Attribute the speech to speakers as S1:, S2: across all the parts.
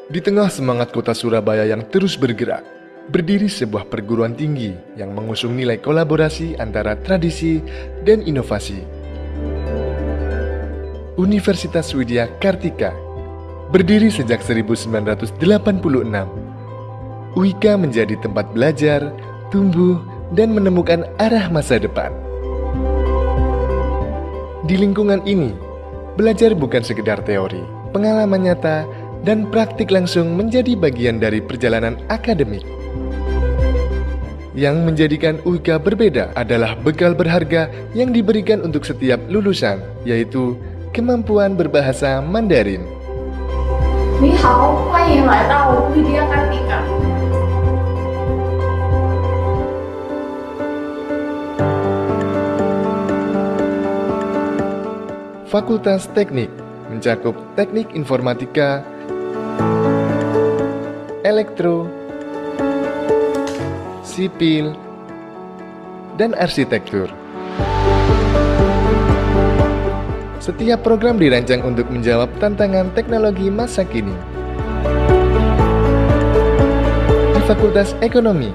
S1: Di tengah semangat kota Surabaya yang terus bergerak, berdiri sebuah perguruan tinggi yang mengusung nilai kolaborasi antara tradisi dan inovasi. Universitas Widya Kartika berdiri sejak 1986. UIKA menjadi tempat belajar, tumbuh, dan menemukan arah masa depan. Di lingkungan ini, belajar bukan sekedar teori, pengalaman nyata, dan praktik langsung menjadi bagian dari perjalanan akademik. Yang menjadikan UIKA berbeda adalah bekal berharga yang diberikan untuk setiap lulusan, yaitu kemampuan berbahasa Mandarin.
S2: 你好，欢迎来到 Widya Kartika。Fakultas
S1: Teknik mencakup teknik informatika, elektro, sipil, dan arsitektur. Setiap program dirancang untuk menjawab tantangan teknologi masa kini. Di Fakultas Ekonomi,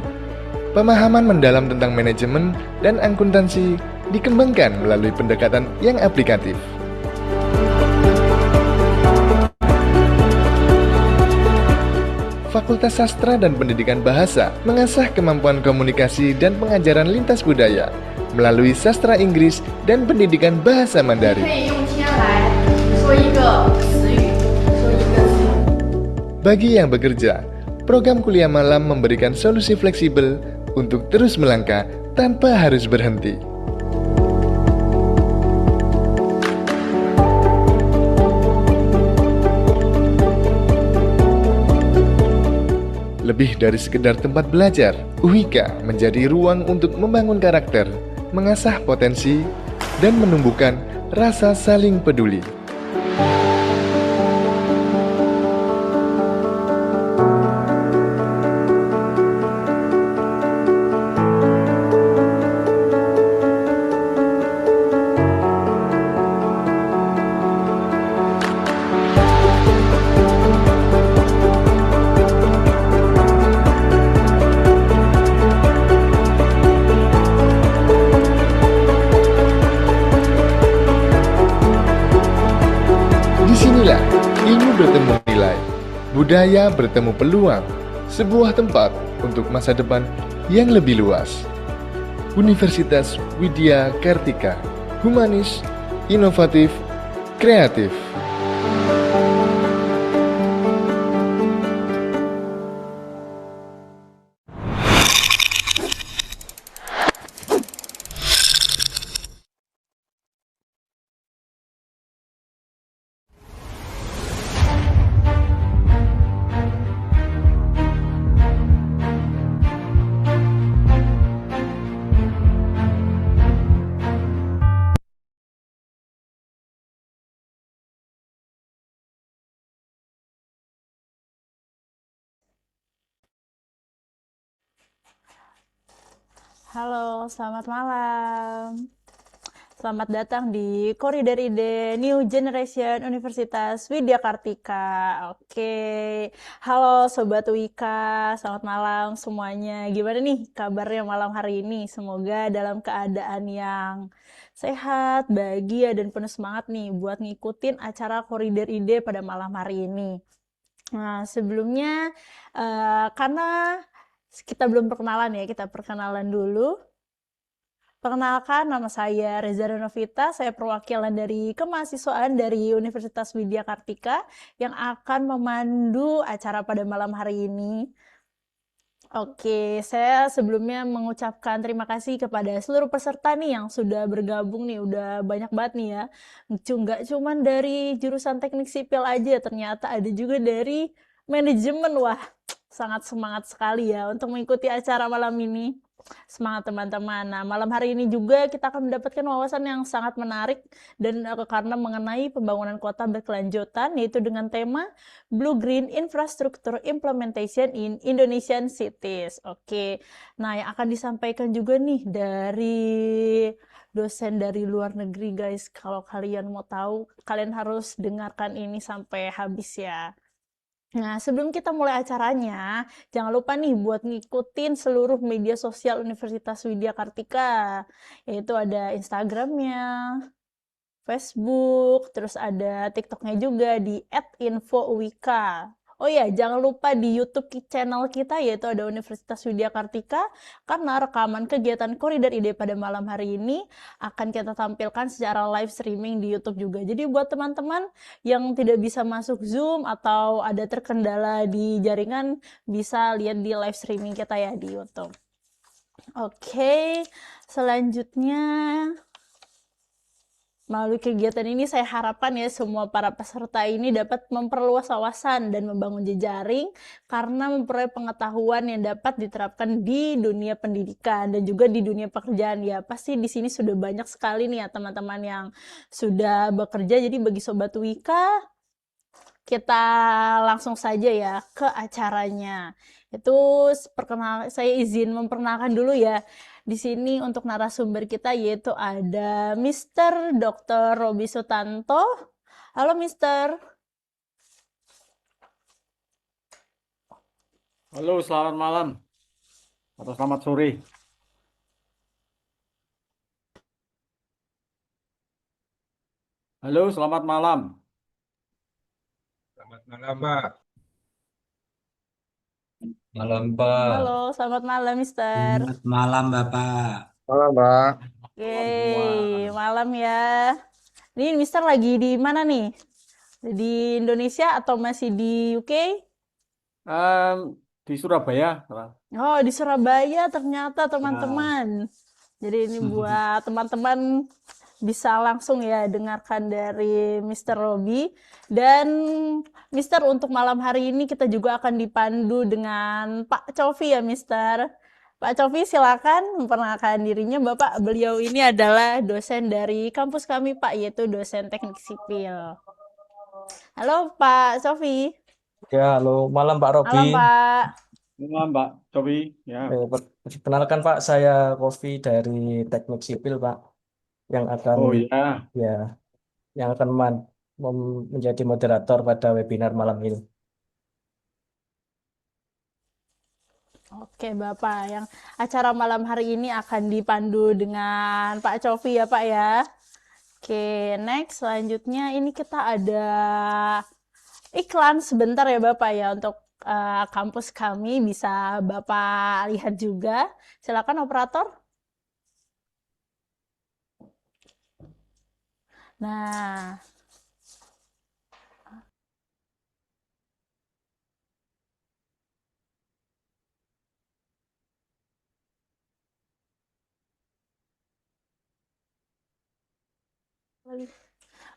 S1: pemahaman mendalam tentang manajemen dan akuntansi dikembangkan melalui pendekatan yang aplikatif. Fakultas Sastra dan Pendidikan Bahasa mengasah kemampuan komunikasi dan pengajaran lintas budaya melalui sastra Inggris dan pendidikan bahasa
S2: 可
S1: Mandarin.
S2: 以用天来说一个词语，说一个词语。
S1: Bagi yang bekerja, program kuliah malam memberikan solusi fleksibel untuk terus melangkah tanpa harus berhenti. Lebih dari sekedar tempat belajar, UIKA menjadi ruang untuk membangun karakter, mengasah potensi, dan menumbuhkan rasa saling peduli. Disinilah ilmu bertemu nilai, budaya bertemu peluang, sebuah tempat untuk masa depan yang lebih luas. Universitas Widya Kartika, humanis, inovatif, kreatif.
S3: Halo, selamat malam. Selamat datang di Koridor Ide New Generation Universitas Widya Kartika. Oke, halo Sobat Wika, selamat malam semuanya. Gimana nih kabarnya malam hari ini? Semoga dalam keadaan yang sehat, bahagia, dan penuh semangat nih buat ngikutin acara Koridor Ide pada malam hari ini. Nah, sebelumnya karena kita belum perkenalan ya, kita perkenalan dulu. Perkenalkan, nama saya Reza Novita, saya perwakilan dari kemahasiswaan dari Universitas Widya Kartika yang akan memandu acara pada malam hari ini. Oke, saya sebelumnya mengucapkan terima kasih kepada seluruh peserta nih yang sudah bergabung nih, udah banyak banget nih ya. Nggak cuman dari jurusan teknik sipil aja, ternyata ada juga dari manajemen. Wah, sangat semangat sekali ya untuk mengikuti acara malam ini. Semangat teman-teman. Nah, malam hari ini juga kita akan mendapatkan wawasan yang sangat menarik dan karena mengenai pembangunan kota berkelanjutan, yaitu dengan tema Blue Green Infrastructure Implementation in Indonesian Cities. Oke, nah yang akan disampaikan juga nih dari dosen dari luar negeri guys. Kalau kalian mau tahu, kalian harus dengarkan ini sampai habis ya. Nah, sebelum kita mulai acaranya, jangan lupa nih buat ngikutin seluruh media sosial Universitas Widya Kartika, yaitu ada Instagramnya, Facebook, terus ada TikToknya juga di @infouwika. Oh ya, jangan lupa di YouTube channel kita yaitu ada Universitas Widya Kartika karena rekaman kegiatan Koridor Ide pada malam hari ini akan kita tampilkan secara live streaming di YouTube juga. Jadi buat teman-teman yang tidak bisa masuk Zoom atau ada terkendala di jaringan bisa lihat di live streaming kita ya di YouTube. Oke, selanjutnya melalui kegiatan ini saya harapkan ya semua para peserta ini dapat memperluas wawasan dan membangun jejaring karena memperoleh pengetahuan yang dapat diterapkan di dunia pendidikan dan juga di dunia pekerjaan ya. Pasti di sini sudah banyak sekali nih ya teman-teman yang sudah bekerja. Jadi bagi Sobat Wika, kita langsung saja ya ke acaranya. Itu saya izin memperkenalkan dulu ya. Di sini untuk narasumber kita yaitu ada Mr. Dr. Robi Sutanto. Halo Mister.
S4: Halo, selamat malam atau selamat sore. Halo, selamat malam.
S5: Selamat malam, Pak.
S6: Malam, Pak.
S3: Halo, selamat malam Mister.
S6: Selamat malam, Bapak.
S5: Malam, Pak.
S3: Oke,
S4: Malam.
S3: malam ya. Ini Mister lagi di mana nih? Di Indonesia atau masih di UK?
S4: Di Surabaya.
S3: Oh, di Surabaya ternyata
S4: Ya.
S3: teman-teman. Jadi ini buat teman-teman bisa langsung ya dengarkan dari Mr. Robi. Dan Mister untuk malam hari ini kita juga akan dipandu dengan Pak Cofi ya Mister. Pak Cofi silakan memperkenalkan dirinya. Bapak, beliau ini adalah dosen dari kampus kami Pak, yaitu dosen teknik sipil. Halo Pak Cofi.
S7: Ya, halo, malam Pak
S3: Malam
S7: Robi.
S3: Pak.
S4: Malam, Mbak Cobi. Ya.
S7: Perkenalkan Pak, saya Kofi dari Teknik Sipil Pak, yang akan
S4: Oh ya.
S7: menjadi moderator pada webinar malam ini.
S3: Oke Bapak, yang acara malam hari ini akan dipandu dengan Pak Cofi ya Pak ya. Oke, next selanjutnya ini kita ada iklan sebentar ya Bapak ya untuk kampus kami bisa Bapak lihat juga. Silakan operator. Nah,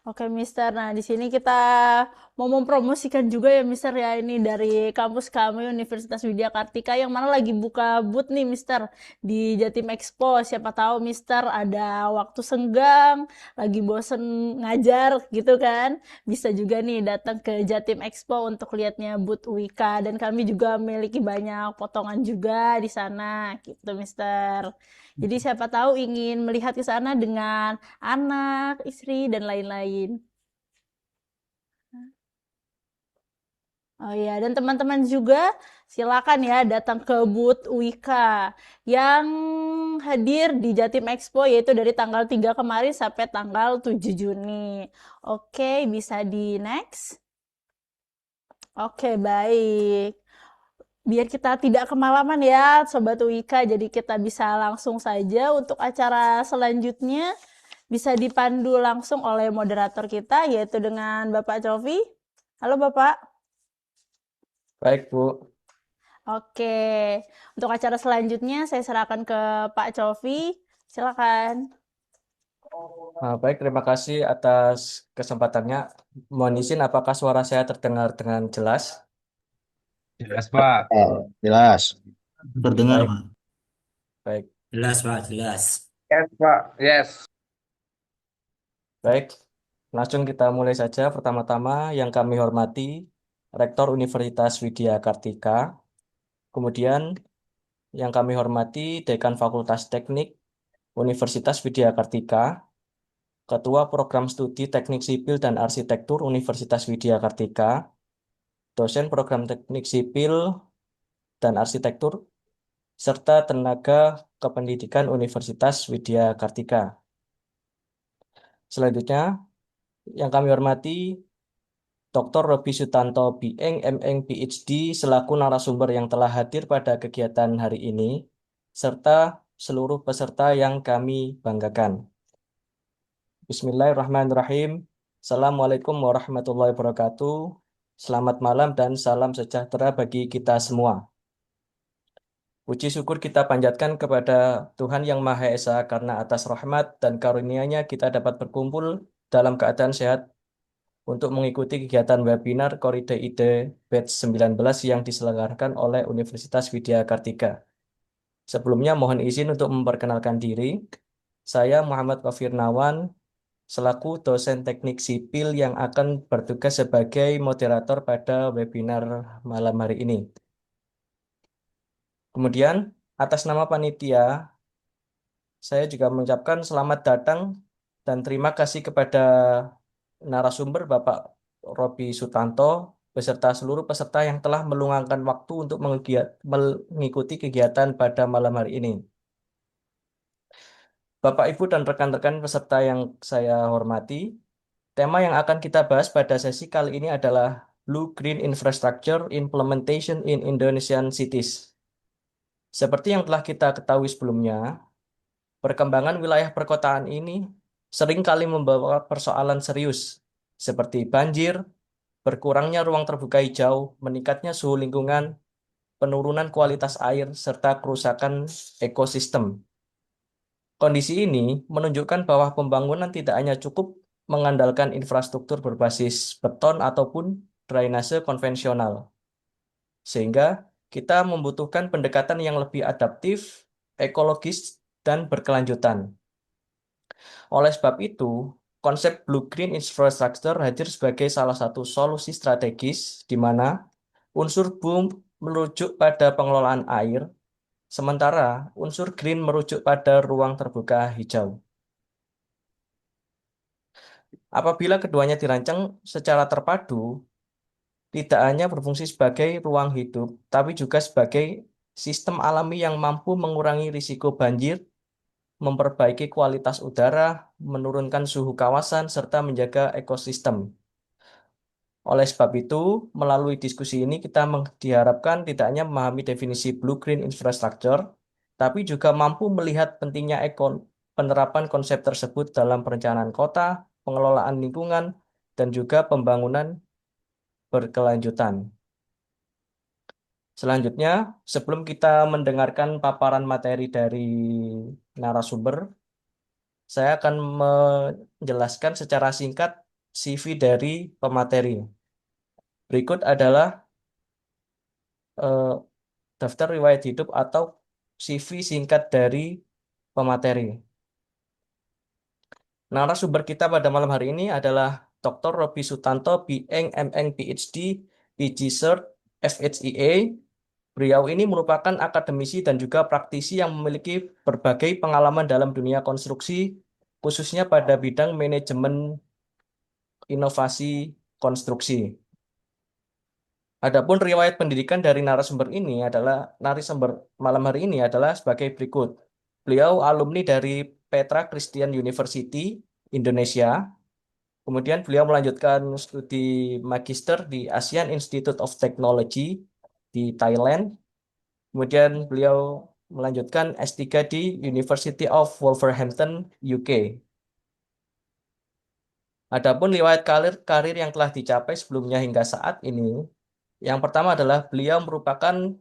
S3: oke, Mister. Nah, di sini kita mau mempromosikan juga ya, Mister ya. Ini dari kampus kami Universitas Widya Kartika yang mana lagi buka booth nih, Mister, di Jatim Expo. Siapa tahu, Mister, ada waktu senggang, lagi bosen ngajar gitu kan. Bisa juga nih datang ke Jatim Expo untuk lihatnya booth Wika dan kami juga memiliki banyak potongan juga di sana gitu, Mister. Jadi siapa tahu ingin melihat ke sana dengan anak, istri, dan lain-lain. Oh iya, dan teman-teman juga silakan ya datang ke booth Wika yang hadir di Jatim Expo yaitu dari tanggal 3 kemarin sampai tanggal 7 Juni. Oke, bisa di next. Oke, baik. Biar kita tidak kemalaman ya, Sobat Wika, jadi kita bisa langsung saja untuk acara selanjutnya bisa dipandu langsung oleh moderator kita, yaitu dengan Bapak Cofi. Halo Bapak.
S7: Baik, Bu.
S3: Oke, untuk acara selanjutnya saya serahkan ke Pak Cofi. Silakan.
S7: Baik, terima kasih atas kesempatannya. Mohon izin, apakah suara saya terdengar dengan jelas?
S5: Jelas, Pak.
S8: Jelas.
S6: Terdengar,
S7: Baik,
S6: Pak.
S7: baik,
S6: Jelas, Pak, jelas.
S5: Yes, Pak. Yes.
S7: baik. Langsung kita mulai saja. Pertama-tama yang kami hormati Rektor Universitas Widya Kartika, kemudian yang kami hormati Dekan Fakultas Teknik Universitas Widya Kartika, Ketua Program Studi Teknik Sipil dan Arsitektur Universitas Widya Kartika, dosen program teknik sipil dan arsitektur, serta tenaga kependidikan Universitas Widya Kartika. Selanjutnya, yang kami hormati Dr. Robi Sutanto BM MM PhD selaku narasumber yang telah hadir pada kegiatan hari ini, serta seluruh peserta yang kami banggakan. Bismillahirrahmanirrahim. Assalamualaikum warahmatullahi wabarakatuh. Selamat malam dan salam sejahtera bagi kita semua. Puji syukur kita panjatkan kepada Tuhan Yang Maha Esa karena atas rahmat dan karunia-Nya kita dapat berkumpul dalam keadaan sehat untuk mengikuti kegiatan webinar Koride Ide Batch 19 yang diselenggarakan oleh Universitas Widya Kartika. Sebelumnya mohon izin untuk memperkenalkan diri. Saya Muhammad Kofirnawan, selaku dosen teknik sipil yang akan bertugas sebagai moderator pada webinar malam hari ini. Kemudian, atas nama panitia, saya juga mengucapkan selamat datang dan terima kasih kepada narasumber Bapak Robi Sutanto beserta seluruh peserta yang telah meluangkan waktu untuk mengikuti kegiatan pada malam hari ini. Bapak, Ibu, dan rekan-rekan peserta yang saya hormati, tema yang akan kita bahas pada sesi kali ini adalah Blue Green Infrastructure Implementation in Indonesian Cities. Seperti yang telah kita ketahui sebelumnya, perkembangan wilayah perkotaan ini seringkali membawa persoalan serius, seperti banjir, berkurangnya ruang terbuka hijau, meningkatnya suhu lingkungan, penurunan kualitas air, serta kerusakan ekosistem. Kondisi ini menunjukkan bahwa pembangunan tidak hanya cukup mengandalkan infrastruktur berbasis beton ataupun drainase konvensional, sehingga kita membutuhkan pendekatan yang lebih adaptif, ekologis, dan berkelanjutan. Oleh sebab itu, konsep Blue Green Infrastructure hadir sebagai salah satu solusi strategis di mana unsur blue merujuk pada pengelolaan air, sementara unsur green merujuk pada ruang terbuka hijau. Apabila keduanya dirancang secara terpadu, tidak hanya berfungsi sebagai ruang hidup, tapi juga sebagai sistem alami yang mampu mengurangi risiko banjir, memperbaiki kualitas udara, menurunkan suhu kawasan, serta menjaga ekosistem. Oleh sebab itu, melalui diskusi ini kita diharapkan tidak hanya memahami definisi Blue Green Infrastructure, tapi juga mampu melihat pentingnya penerapan konsep tersebut dalam perencanaan kota, pengelolaan lingkungan, dan juga pembangunan berkelanjutan. Selanjutnya, sebelum kita mendengarkan paparan materi dari narasumber, saya akan menjelaskan secara singkat CV dari pemateri. Berikut adalah daftar riwayat hidup atau CV singkat dari pemateri. Narasumber kita pada malam hari ini adalah Dr. Robi Sutanto, BM MM PhD, PG Cert, FHEA. Beliau ini merupakan akademisi dan juga praktisi yang memiliki berbagai pengalaman dalam dunia konstruksi, khususnya pada bidang manajemen inovasi konstruksi. Adapun riwayat pendidikan dari narasumber malam hari ini adalah sebagai berikut. Beliau alumni dari Petra Christian University Indonesia. Kemudian beliau melanjutkan studi magister di ASEAN Institute of Technology di Thailand. Kemudian beliau melanjutkan S3 di University of Wolverhampton, UK. Adapun riwayat karir yang telah dicapai sebelumnya hingga saat ini, yang pertama adalah beliau merupakan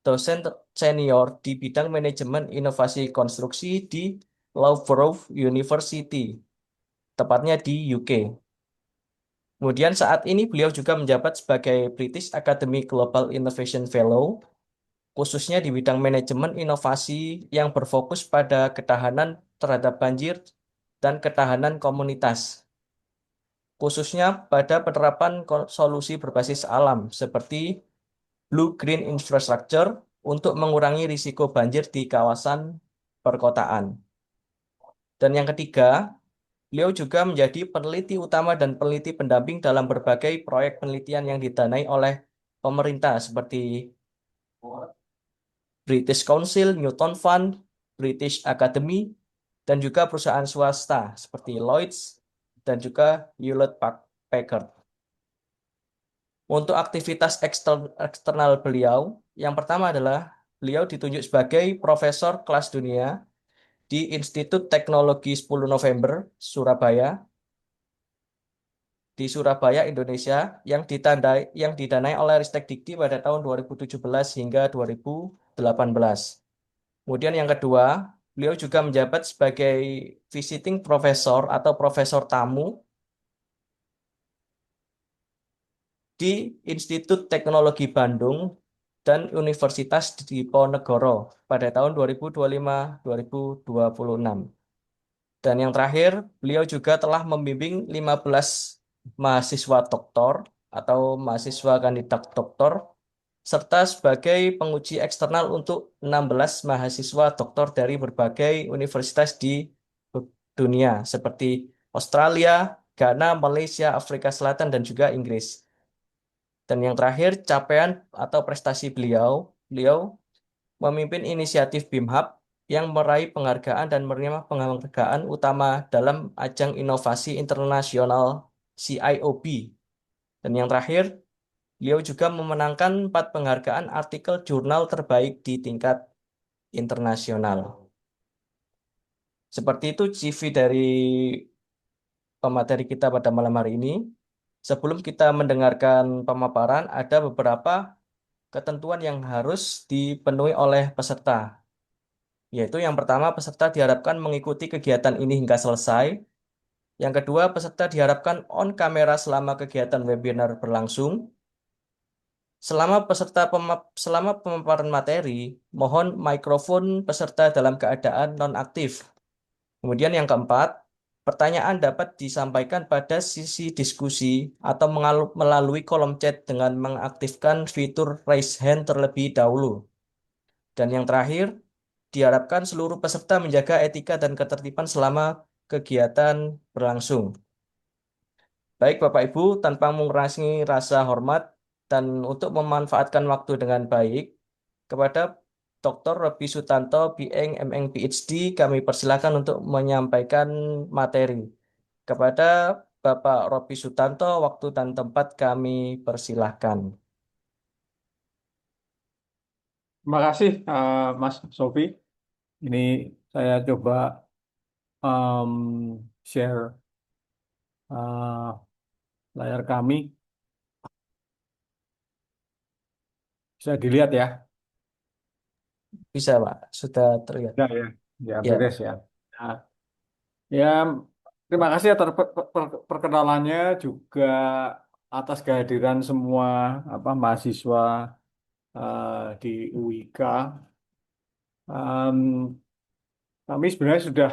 S7: dosen senior di bidang manajemen inovasi konstruksi di Loughborough University, tepatnya di UK. Kemudian saat ini beliau juga menjabat sebagai British Academy Global Innovation Fellow, khususnya di bidang manajemen inovasi yang berfokus pada ketahanan terhadap banjir dan ketahanan komunitas, khususnya pada penerapan solusi berbasis alam seperti Blue Green Infrastructure untuk mengurangi risiko banjir di kawasan perkotaan. Dan yang ketiga, beliau juga menjadi peneliti utama dan peneliti pendamping dalam berbagai proyek penelitian yang didanai oleh pemerintah seperti British Council, Newton Fund, British Academy, dan juga perusahaan swasta seperti Lloyds dan juga Hewlett Packard. Untuk aktivitas eksternal beliau, yang pertama adalah beliau ditunjuk sebagai profesor kelas dunia di Institut Teknologi 10 November, Surabaya, di Surabaya, Indonesia, yang didanai oleh Ristek Dikti pada tahun 2017 hingga 2018. Kemudian yang kedua, beliau juga menjabat sebagai visiting professor atau profesor tamu di Institut Teknologi Bandung dan Universitas Diponegoro pada tahun 2025-2026. Dan yang terakhir, beliau juga telah membimbing 15 mahasiswa doktor atau mahasiswa kandidat doktor serta sebagai penguji eksternal untuk 16 mahasiswa doktor dari berbagai universitas di dunia seperti Australia, Ghana, Malaysia, Afrika Selatan, dan juga Inggris. Dan yang terakhir, capaian atau prestasi beliau memimpin inisiatif BIMHAP yang meraih penghargaan dan menerima penghargaan utama dalam ajang inovasi internasional CIOB. Dan yang terakhir, beliau juga memenangkan 4 penghargaan artikel jurnal terbaik di tingkat internasional. Seperti itu CV dari pemateri kita pada malam hari ini. Sebelum kita mendengarkan pemaparan, ada beberapa ketentuan yang harus dipenuhi oleh peserta. Yaitu yang pertama, peserta diharapkan mengikuti kegiatan ini hingga selesai. Yang kedua, peserta diharapkan on kamera selama kegiatan webinar berlangsung. Selama pemaparan materi, mohon mikrofon peserta dalam keadaan nonaktif. Kemudian yang keempat, pertanyaan dapat disampaikan pada sisi diskusi atau melalui kolom chat dengan mengaktifkan fitur raise hand terlebih dahulu. Dan yang terakhir, diharapkan seluruh peserta menjaga etika dan ketertiban selama kegiatan berlangsung. Baik Bapak Ibu, tanpa mengurangi rasa hormat dan untuk memanfaatkan waktu dengan baik, kepada Dr. Robi Sutanto, BM, MN, PhD, kami persilakan untuk menyampaikan materi. Kepada Bapak Robi Sutanto, waktu dan tempat kami persilahkan.
S4: Terima kasih, Mas Sofi. Ini saya coba share layar kami. Bisa dilihat ya?
S7: Bisa Pak, sudah terlihat.
S4: Ya, ya, ya,
S7: Ya,
S4: beres ya. Nah, ya, terima kasih atas perkenalannya juga atas kehadiran semua mahasiswa di UIK. Kami sebenarnya sudah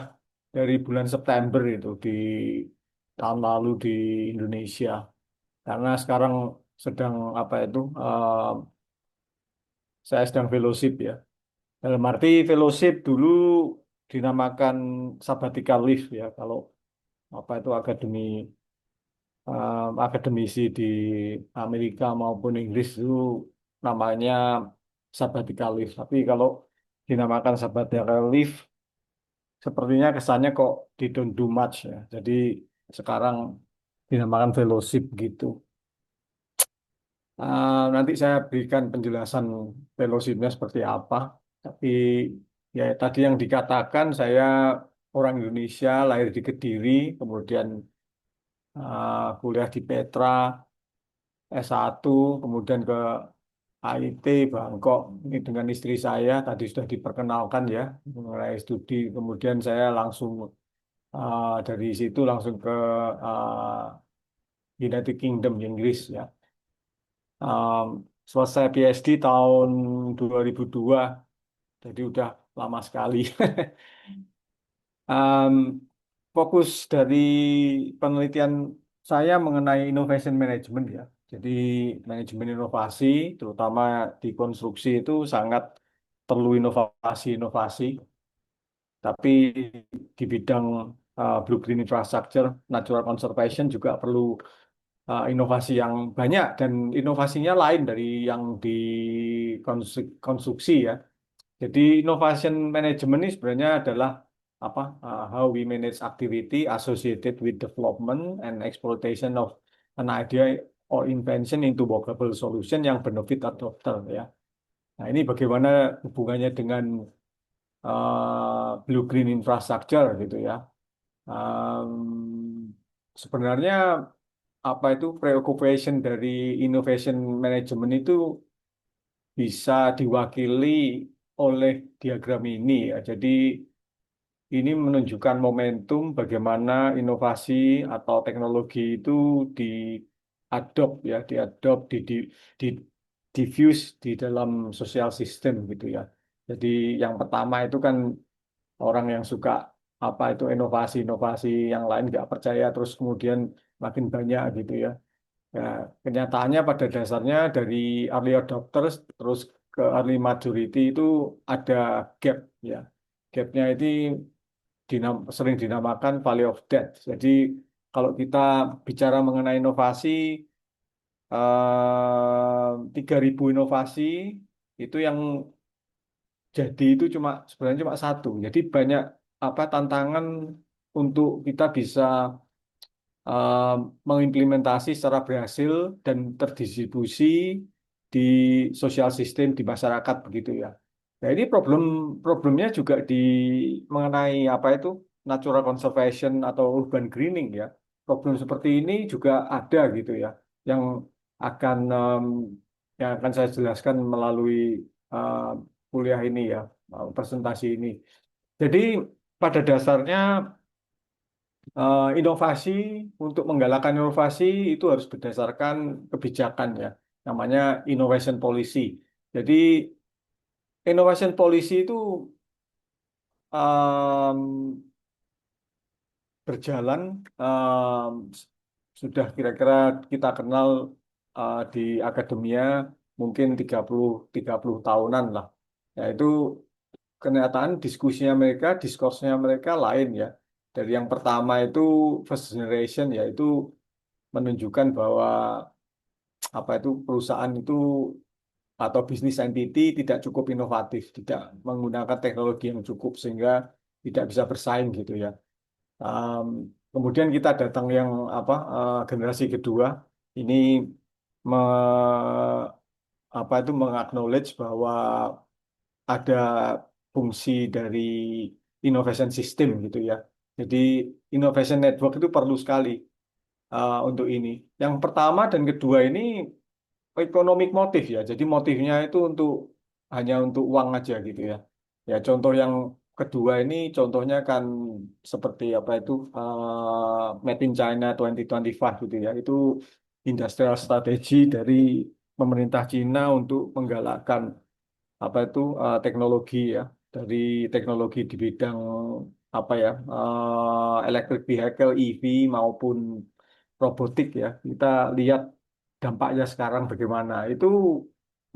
S4: dari bulan September itu di tahun lalu di Indonesia, karena sekarang sedang saya sedang fellowship ya. Dalam arti fellowship dulu dinamakan sabbatical leave ya, kalau akademisi di Amerika maupun Inggris itu namanya sabbatical leave. Tapi kalau dinamakan sabbatical leave, sepertinya kesannya kok di don't do much ya. Jadi sekarang dinamakan fellowship gitu. Nanti saya berikan penjelasan fellowshipnya seperti apa. Tapi ya tadi yang dikatakan, saya orang Indonesia, lahir di Kediri, kemudian kuliah di Petra, S1, kemudian ke AIT Bangkok. Ini dengan istri saya tadi sudah diperkenalkan ya mengenai studi. Kemudian saya langsung dari situ langsung ke United Kingdom, Inggris ya. Selesai PhD tahun 2002, jadi udah lama sekali. Em, Fokus dari penelitian saya mengenai innovation management ya. Jadi manajemen inovasi, terutama di konstruksi itu sangat perlu inovasi-inovasi. Tapi di bidang blue green infrastructure, natural conservation juga perlu inovasi yang banyak dan inovasinya lain dari yang dikonstruksi ya. Jadi innovation management ini sebenarnya adalah apa? How we manage activity associated with development and exploitation of an idea or invention into workable solution yang benefit adopter ya. Nah, ini bagaimana hubungannya dengan blue green infrastructure gitu ya. Sebenarnya apa itu preoccupation dari innovation management itu bisa diwakili oleh diagram ini ya. Jadi ini menunjukkan momentum bagaimana inovasi atau teknologi itu diadopt ya, di diffuse di dalam sosial sistem gitu ya. Jadi yang pertama itu kan orang yang suka apa itu inovasi-inovasi yang lain nggak percaya terus kemudian makin banyak gitu ya. Ya, kenyataannya pada dasarnya dari early adopters terus ke early majority itu ada gap ya. Gapnya itu sering dinamakan Valley of Death. Jadi kalau kita bicara mengenai inovasi, 3.000 inovasi itu yang jadi itu sebenarnya cuma satu. Jadi banyak apa tantangan untuk kita bisa eh, mengimplementasi secara berhasil dan terdistribusi di sosial sistem di masyarakat begitu ya. Nah ini problemnya juga mengenai apa itu natural conservation atau urban greening ya. Problem seperti ini juga ada gitu ya, yang akan yang akan saya jelaskan melalui eh, kuliah ini ya, presentasi ini. Jadi pada dasarnya inovasi untuk menggalakkan inovasi itu harus berdasarkan kebijakan ya, namanya innovation policy. Jadi innovation policy itu em, berjalan sudah kira-kira kita kenal di akademia mungkin 30 tahunan lah. Ya itu kenyataan diskusinya mereka, diskursnya mereka lain ya. Dari yang pertama itu first generation yaitu menunjukkan bahwa apa itu perusahaan itu atau bisnis entity tidak cukup inovatif, tidak menggunakan teknologi yang cukup sehingga tidak bisa bersaing gitu ya. Um, Kemudian kita datang yang apa generasi kedua ini me, apa itu mengaknowledge bahwa ada fungsi dari innovation system gitu ya. Jadi innovation network itu perlu sekali untuk ini. Yang pertama dan kedua ini economic motif ya. Jadi motifnya itu hanya untuk uang aja gitu ya. Ya contoh yang kedua ini contohnya kan seperti apa itu Made in China 2025 gitu ya. Itu industrial strategy dari pemerintah Cina untuk menggalakkan apa itu teknologi ya, dari teknologi di bidang apa ya electric vehicle EV maupun robotik ya. Kita lihat dampaknya sekarang bagaimana. Itu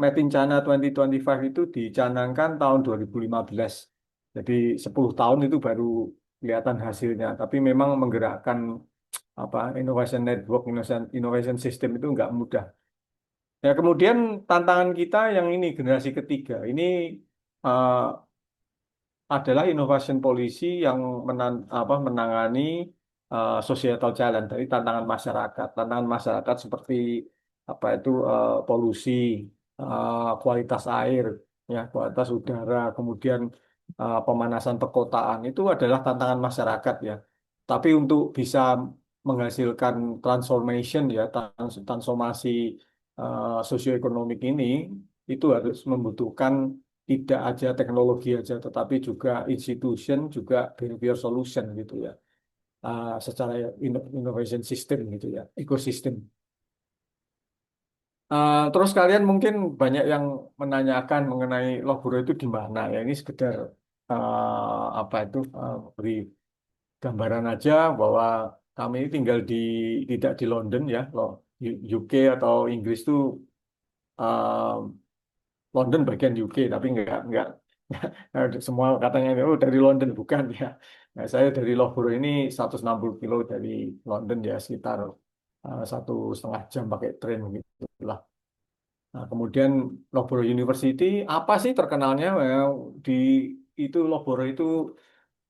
S4: Made in China 2025 itu dicanangkan tahun 2015. Jadi 10 tahun itu baru kelihatan hasilnya. Tapi memang menggerakkan apa innovation network, innovation system itu nggak mudah. Ya kemudian tantangan kita yang ini generasi ketiga ini eh, adalah innovation policy yang menangani societal challenge dari tantangan masyarakat. Tantangan masyarakat seperti apa itu polusi, kualitas air, ya kualitas udara, kemudian pemanasan perkotaan itu adalah tantangan masyarakat ya. Tapi untuk bisa menghasilkan transformation ya, transformasi sosioekonomik ini itu harus membutuhkan tidak aja teknologi aja, tetapi juga institution, juga behavior solution gitu ya, secara innovation system gitu ya, ekosistem. Terus kalian mungkin banyak yang menanyakan mengenai Lohburo itu di mana ya. Ini sekedar apa itu beri gambaran aja bahwa kami tinggal tidak di London ya, loh UK atau Inggris tuh London bagian UK tapi semua katanya oh dari London bukan ya. Nah, saya dari Loughborough ini 160 kilo dari London ya sekitar 1,5 jam pakai train gitu lah. Nah, kemudian Loughborough University apa sih terkenalnya? Di itu Loughborough itu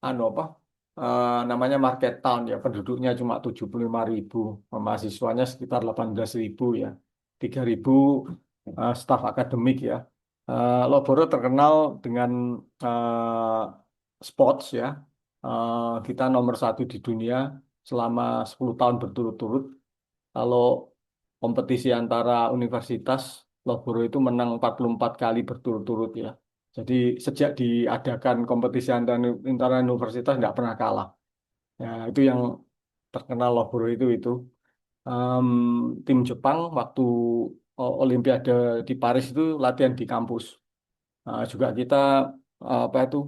S4: anu apa? Namanya market town ya, penduduknya cuma 75.000, mahasiswanya sekitar 18.000 ya, 3.000 staf akademik ya. Loughborough terkenal dengan eh, sports ya. Kita nomor 1 di dunia selama 10 tahun berturut-turut. Kalau kompetisi antara universitas, Loughborough itu menang 44 kali berturut-turut ya. Jadi sejak diadakan kompetisi antara universitas nggak pernah kalah. Ya, itu yang terkenal Loughborough itu. Em, Tim Jepang waktu Olimpiade di Paris itu latihan di kampus. Juga kita apa itu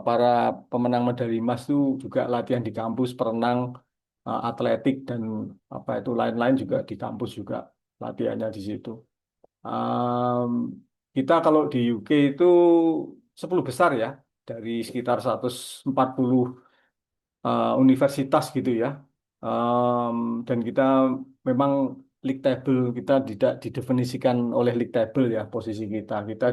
S4: para pemenang medali emas itu juga latihan di kampus, perenang, atletik dan apa itu lain-lain juga di kampus juga latihannya di situ. Em, Kita kalau di UK itu 10 besar ya, dari sekitar 140 universitas gitu ya. Dan kita memang league table kita tidak didefinisikan oleh league table ya posisi kita. Kita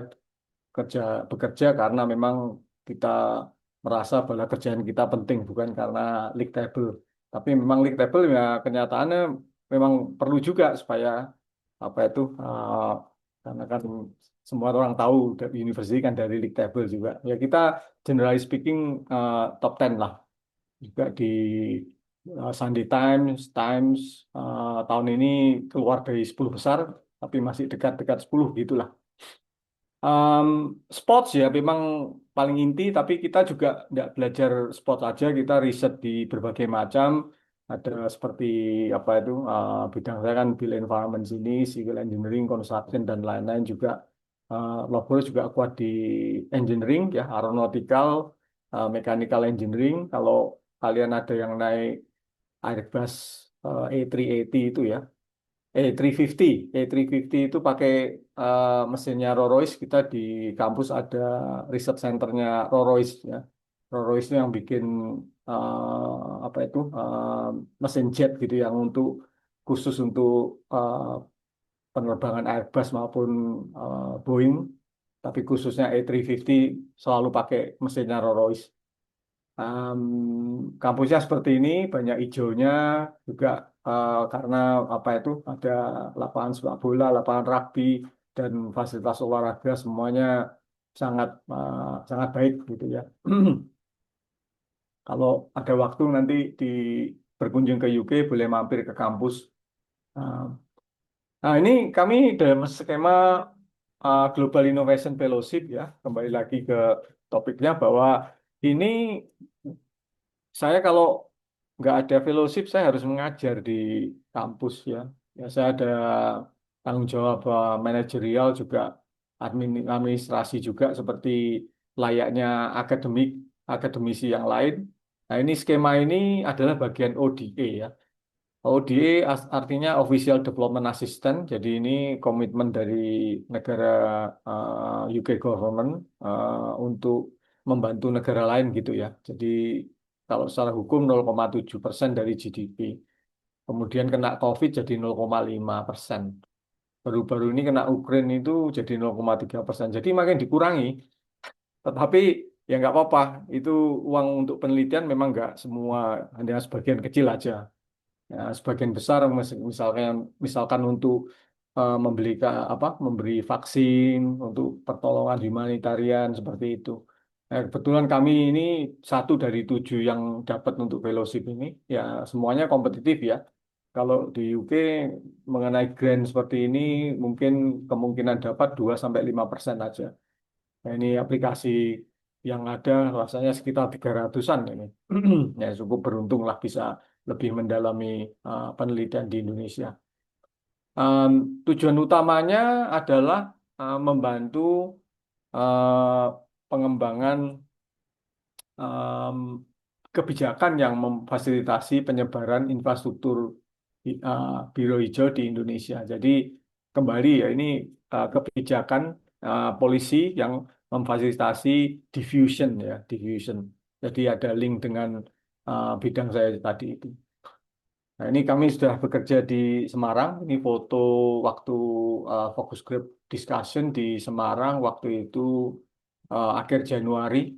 S4: bekerja karena memang kita merasa bahwa kerjaan kita penting bukan karena league table. Tapi memang league table ya kenyataannya memang perlu juga supaya apa itu karena kan semua orang tahu dari university kan dari league table juga. Ya kita generally speaking top 10 lah juga di Sunday Times, Times tahun ini keluar dari 10 besar tapi masih dekat-dekat 10 gitulah. Um, Sports ya memang paling inti, tapi kita juga tidak belajar sport aja, kita riset di berbagai macam. Ada seperti apa itu bidang saya kan build environment sini, civil engineering, construction dan lain-lain juga. Loughborough juga kuat di engineering ya, aeronautical, mechanical engineering. Kalau kalian ada yang naik Airbus A380 itu ya, A350, A350 itu pakai mesinnya Rolls-Royce. Kita di kampus ada research centernya Rolls-Royce ya. Rolls-Royce itu yang bikin apa itu mesin jet gitu yang khusus untuk penerbangan Airbus maupun Boeing. Tapi khususnya A350 selalu pakai mesinnya Rolls-Royce. Kampusnya seperti ini, banyak hijaunya juga karena apa itu ada lapangan sepak bola, lapangan rugby dan fasilitas olahraga semuanya sangat sangat baik gitu ya. Kalau ada waktu nanti berkunjung ke UK boleh mampir ke kampus. Uh, Nah, ini kami dalam skema Global Innovation Fellowship ya. Kembali lagi ke topiknya bahwa ini saya kalau nggak ada fellowship, saya harus mengajar di kampus ya. Ya, saya ada tanggung jawab manajerial juga, administrasi juga seperti layaknya akademisi yang lain. Nah, ini skema ini adalah bagian ODA ya. ODA artinya Official Development Assistant. Jadi ini komitmen dari negara UK government untuk membantu negara lain gitu ya. Jadi kalau secara hukum 0,7% dari GDP. Kemudian kena COVID jadi 0,5%. Baru-baru ini kena Ukraine itu jadi 0,3%. Jadi makin dikurangi. Tetapi ya nggak apa-apa. Itu uang untuk penelitian memang nggak semua, hanya sebagian kecil aja. Ya, sebagian besar misalkan untuk memberi vaksin untuk pertolongan humanitarian seperti itu. Nah, kebetulan kami ini 1 dari 7 yang dapat untuk fellowship ini, ya semuanya kompetitif ya. Kalau di UK mengenai grant seperti ini mungkin kemungkinan dapat 2-5% aja. Nah, ini aplikasi yang ada rasanya sekitar 300-an ini. Ya cukup beruntung lah bisa lebih mendalami penelitian di Indonesia. Tujuan utamanya adalah membantu eh, pengembangan em, kebijakan yang memfasilitasi penyebaran infrastruktur biru hijau di Indonesia. Jadi kembali ya ini kebijakan polisi yang memfasilitasi diffusion ya, diffusion. Jadi ada link dengan bidang saya tadi itu. Nah, ini kami sudah bekerja di Semarang. Ini foto waktu focus group discussion di Semarang waktu itu akhir Januari.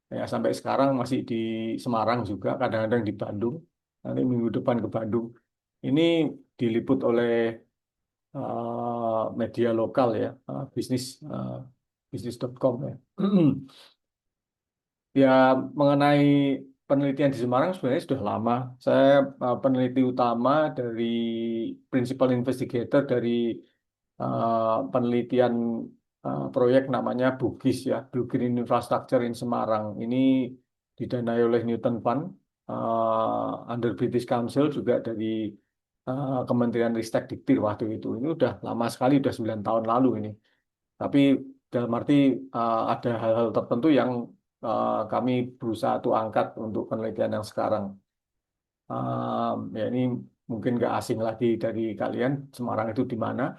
S4: Ya, sampai sekarang masih di Semarang juga, kadang-kadang di Bandung. Nanti minggu depan ke Bandung. Ini diliput oleh media lokal ya, bisnis.com ya. Ya, mengenai penelitian di Semarang sebenarnya sudah lama. Saya peneliti utama dari principal investigator dari penelitian proyek namanya BUGIS ya, Blue Green Infrastructure in Semarang. Ini didanai oleh Newton Fund, under British Council juga dari Kementerian Ristek Diktir waktu itu. Ini udah lama sekali, udah 9 tahun lalu ini. Tapi dalam arti ada hal-hal tertentu yang kami berusaha tuh angkat untuk penelitian yang sekarang. Ya ini mungkin nggak asing lagi dari kalian, Semarang itu di mana.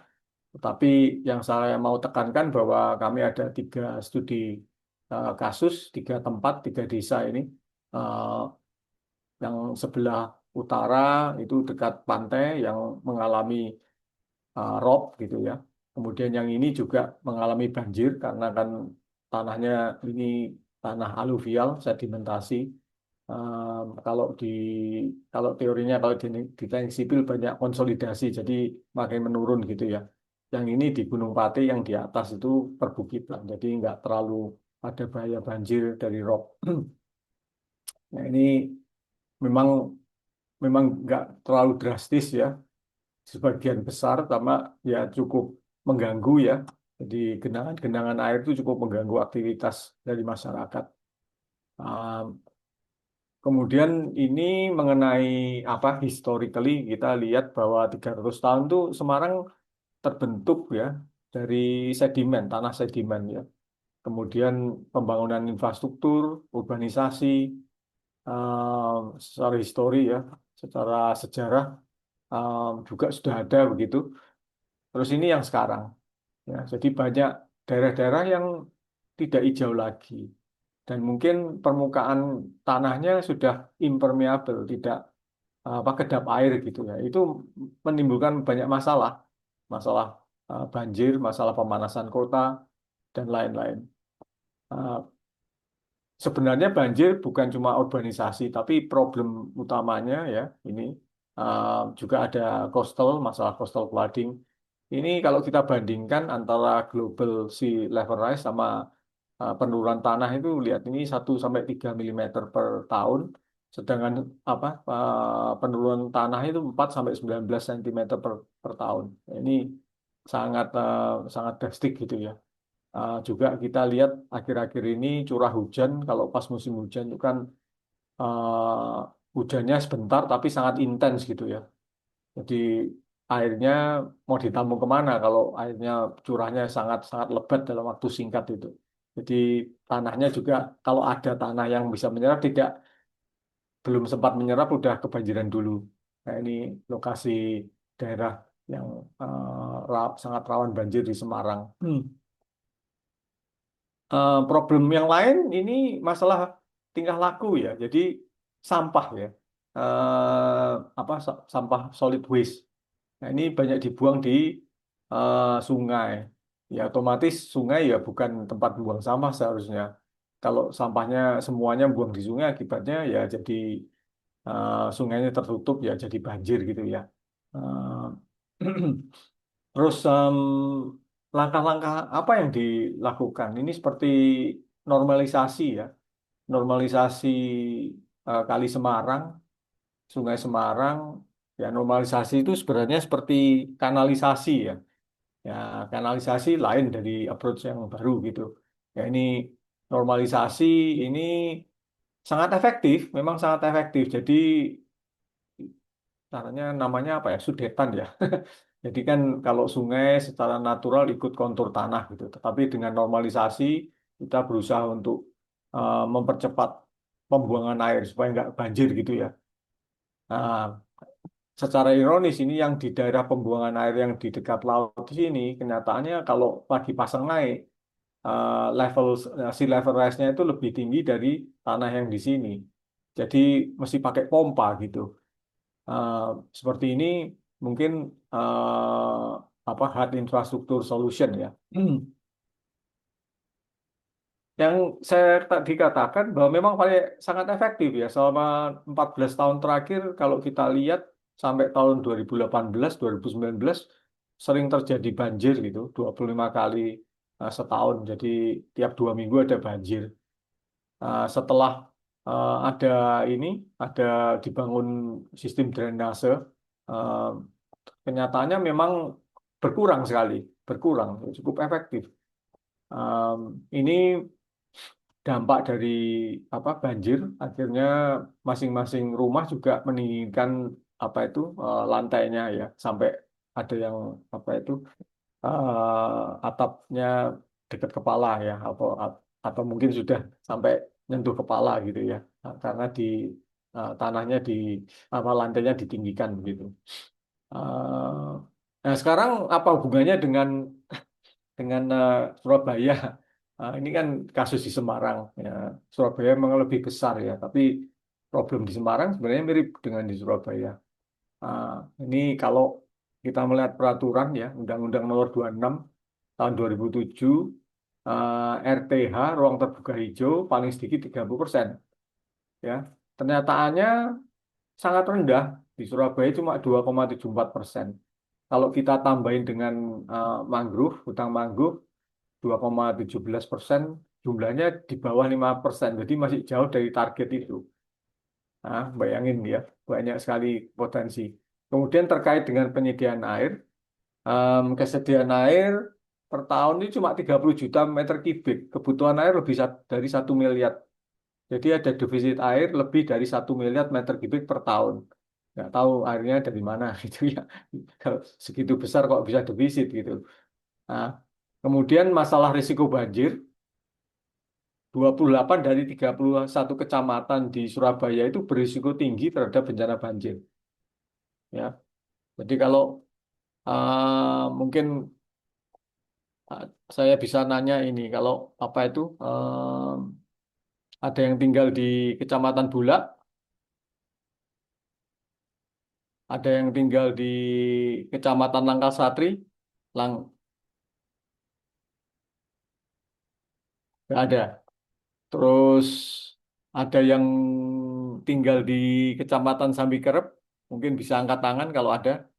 S4: Tetapi yang saya mau tekankan bahwa kami ada 3 studi kasus, 3 tempat, 3 desa ini. Eh, yang sebelah utara itu dekat pantai yang mengalami rob gitu ya. Kemudian yang ini juga mengalami banjir karena kan tanahnya ini tanah aluvial, sedimentasi. Kalau kalau teorinya kalau di teknik sipil banyak konsolidasi, jadi makin menurun gitu ya. Yang ini di Gunung Pati yang di atas itu perbukitan, jadi nggak terlalu ada bahaya banjir dari rob. Nah ini memang memang nggak terlalu drastis ya, sebagian besar, sama ya cukup mengganggu ya. Jadi genangan-genangan air itu cukup mengganggu aktivitas dari masyarakat. Ah, Kemudian ini mengenai apa historically kita lihat bahwa 300 tahun tuh Semarang terbentuk ya dari sedimen, tanah sedimen ya. Kemudian pembangunan infrastruktur, urbanisasi, secara histori ya, secara sejarah juga sudah ada begitu. Terus ini yang sekarang ya. Jadi banyak daerah-daerah yang tidak hijau lagi. Dan mungkin permukaan tanahnya sudah impermeable, tidak apa kedap air gitu ya. Itu menimbulkan banyak masalah, masalah banjir, masalah pemanasan kota dan lain-lain. Uh, Sebenarnya banjir bukan cuma urbanisasi, tapi problem utamanya ya ini juga ada coastal, masalah coastal flooding. Ini kalau kita bandingkan antara global sea level rise sama penurunan tanah itu lihat ini 1 sampai 3 mm per tahun, sedangkan apa penurunan tanah itu 4 sampai 19 cm per tahun. Ini sangat sangat drastik gitu ya. Juga kita lihat akhir-akhir ini curah hujan kalau pas musim hujan itu kan hujannya sebentar tapi sangat intens gitu ya. Jadi airnya mau ditampung kemana kalau airnya curahnya sangat sangat lebat dalam waktu singkat itu. Jadi tanahnya juga kalau ada tanah yang bisa menyerap tidak belum sempat menyerap udah kebanjiran dulu. Nah ini lokasi daerah yang sangat rawan banjir di Semarang. Problem yang lain ini masalah tingkah laku ya. Jadi sampah ya, apa sampah solid waste. Nah ini banyak dibuang di sungai. Ya otomatis sungai ya bukan tempat buang sampah seharusnya. Kalau sampahnya semuanya buang di sungai akibatnya ya jadi sungainya tertutup ya jadi banjir gitu ya. Terus langkah-langkah apa yang dilakukan? Ini seperti normalisasi ya, normalisasi Kali Semarang, Sungai Semarang. Ya normalisasi itu sebenarnya seperti kanalisasi ya. Ya kanalisasi lain dari approach yang baru gitu. Ya ini normalisasi ini sangat efektif, memang sangat efektif. Jadi caranya namanya apa ya? Sudetan ya. Jadi kan kalau sungai secara natural ikut kontur tanah gitu. Tetapi dengan normalisasi kita berusaha untuk mempercepat pembuangan air supaya nggak banjir gitu ya. Nah, secara ironis ini yang di daerah pembuangan air yang di dekat laut di sini kenyataannya kalau pagi pasang naik level sea level rise-nya itu lebih tinggi dari tanah yang di sini. Jadi mesti pakai pompa gitu. eh, seperti ini mungkin hard infrastructure solution ya. Yang saya tadi katakan bahwa memang paling sangat efektif ya selama 14 tahun terakhir kalau kita lihat sampai tahun 2018, 2019 sering terjadi banjir gitu, 25 kali setahun. Jadi tiap 2 minggu ada banjir. Setelah ada ini, ada dibangun sistem drainase, eh, kenyataannya memang berkurang sekali, berkurang, cukup efektif. Ini dampak dari banjir, akhirnya masing-masing rumah juga meninggikan lantainya ya, sampai ada yang atapnya dekat kepala ya, atau mungkin sudah sampai nyentuh kepala gitu ya. Nah, karena di tanahnya di lantainya ditinggikan begitu. Eh, nah sekarang apa hubungannya dengan Surabaya? Ini kan kasus di Semarang ya. Surabaya memang lebih besar ya, tapi problem di Semarang sebenarnya mirip dengan di Surabaya. Ini kalau kita melihat peraturan ya, Undang-Undang Nomor 26 tahun 2007, RTH ruang terbuka hijau paling sedikit 30%. Ya, ternyataannya sangat rendah. Di Surabaya cuma 2,74%. Kalau kita tambahin dengan mangrove, hutan mangrove 2,17%, jumlahnya di bawah 5%. Jadi masih jauh dari target itu. Nah, bayangin ya, banyak sekali potensi. Kemudian terkait dengan penyediaan air, kesediaan air per tahun ini cuma 30 juta meter kubik. Kebutuhan air lebih dari 1 miliar. Jadi ada defisit air lebih dari 1 miliar meter kubik per tahun. Nggak tahu airnya dari mana gitu ya. Kalau segitu besar kok bisa defisit gitu. Nah, kemudian masalah risiko banjir, 28 dari 31 kecamatan di Surabaya itu berisiko tinggi terhadap bencana banjir. Ya, jadi kalau mungkin saya bisa nanya ini, kalau ada yang tinggal di Kecamatan Bulak, ada yang tinggal di Kecamatan Langkasatri, Lang, nggak ada. Terus ada yang tinggal di Kecamatan Sambikerep, mungkin bisa angkat tangan kalau ada.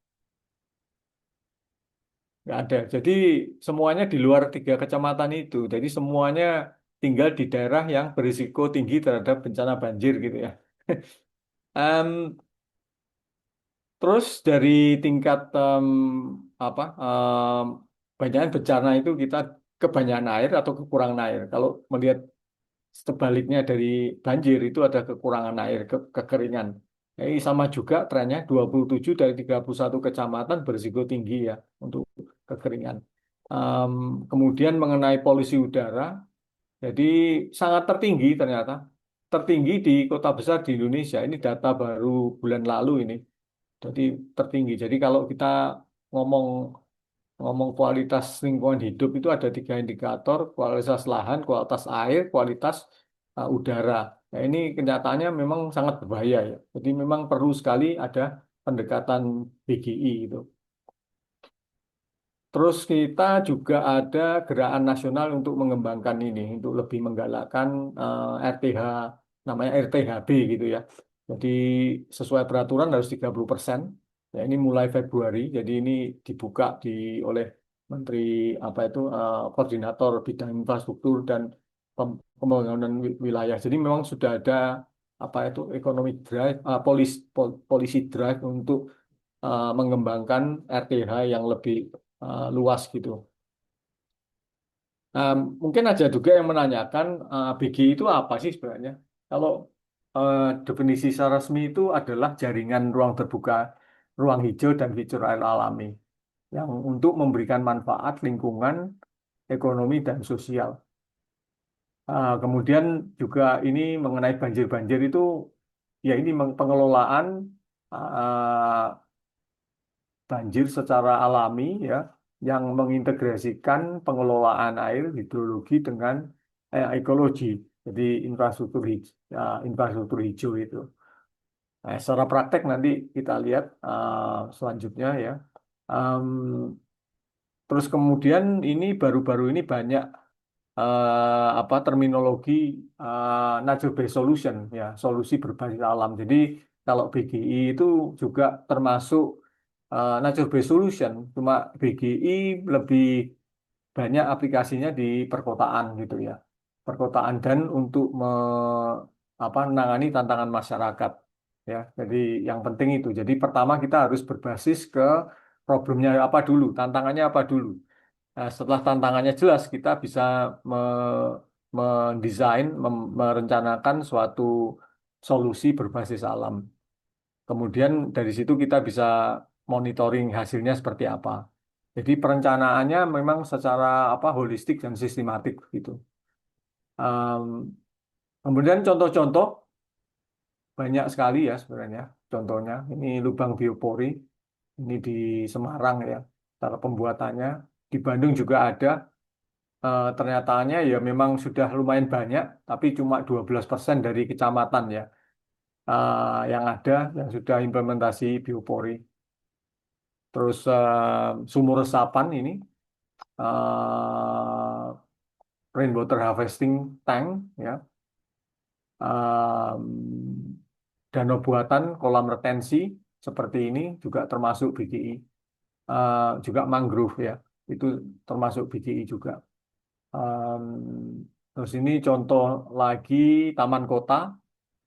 S4: Nggak ada. Jadi semuanya di luar 3 kecamatan itu. Jadi semuanya tinggal di daerah yang berisiko tinggi terhadap bencana banjir gitu ya. Em, Terus dari tingkat banyakan bencana itu kita kebanyakan air atau kekurangan air. Kalau melihat sebaliknya dari banjir itu ada kekurangan air, kekeringan. Ini sama juga trennya 27 dari 31 kecamatan berisiko tinggi ya untuk kekeringan. Em, Kemudian mengenai polusi udara, jadi sangat tertinggi ternyata. Tertinggi di kota besar di Indonesia. Ini data baru bulan lalu ini. Jadi tertinggi. Jadi kalau kita ngomong ngomong kualitas lingkungan hidup itu ada 3 indikator: kualitas lahan, kualitas air, kualitas udara. Nah, ini kenyataannya memang sangat berbahaya ya. Jadi memang perlu sekali ada pendekatan BGI itu. Terus kita juga ada gerakan nasional untuk mengembangkan ini, untuk lebih menggalakkan RTH, namanya RTHB gitu ya. Jadi sesuai peraturan harus 30%. Ya, ini mulai Februari, jadi ini dibuka oleh Menteri Koordinator Bidang Infrastruktur dan Pembangunan Wilayah. Jadi memang sudah ada economic drive, policy drive untuk mengembangkan RTH yang lebih luas gitu. Mungkin ada juga yang menanyakan BGI itu apa sih sebenarnya? Kalau definisi secara resmi itu adalah jaringan ruang terbuka, ruang hijau dan fitur air alami yang untuk memberikan manfaat lingkungan, ekonomi dan sosial. Kemudian juga ini mengenai banjir-banjir itu ya ini pengelolaan banjir secara alami ya yang mengintegrasikan pengelolaan air hidrologi dengan ekologi. Jadi infrastruktur hijau itu. Nah, secara praktek nanti kita lihat selanjutnya ya. Em, Terus kemudian ini baru-baru ini banyak apa terminologi nature based solution ya, solusi berbasis alam. Jadi kalau BGI itu juga termasuk nature based solution, cuma BGI lebih banyak aplikasinya di perkotaan gitu ya. Perkotaan dan untuk menangani tantangan masyarakat ya. Jadi yang penting itu. Jadi pertama kita harus berbasis ke problemnya apa dulu, tantangannya apa dulu. Nah, setelah tantangannya jelas, kita bisa mendesain, merencanakan suatu solusi berbasis alam. Kemudian dari situ kita bisa monitoring hasilnya seperti apa. Jadi perencanaannya memang secara apa holistik dan sistematik gitu. Em, Kemudian contoh-contoh banyak sekali ya sebenarnya. Contohnya ini lubang biopori, ini di Semarang ya. Cara pembuatannya di Bandung juga ada. Ternyataannya ya memang sudah lumayan banyak, tapi cuma 12% dari kecamatan ya yang ada yang sudah implementasi biopori. Terus sumur resapan ini, eh, rainwater harvesting tank, ya, danau buatan kolam retensi seperti ini juga termasuk BGI. Juga mangrove ya, itu termasuk BGI juga. Em, Terus ini contoh lagi taman kota.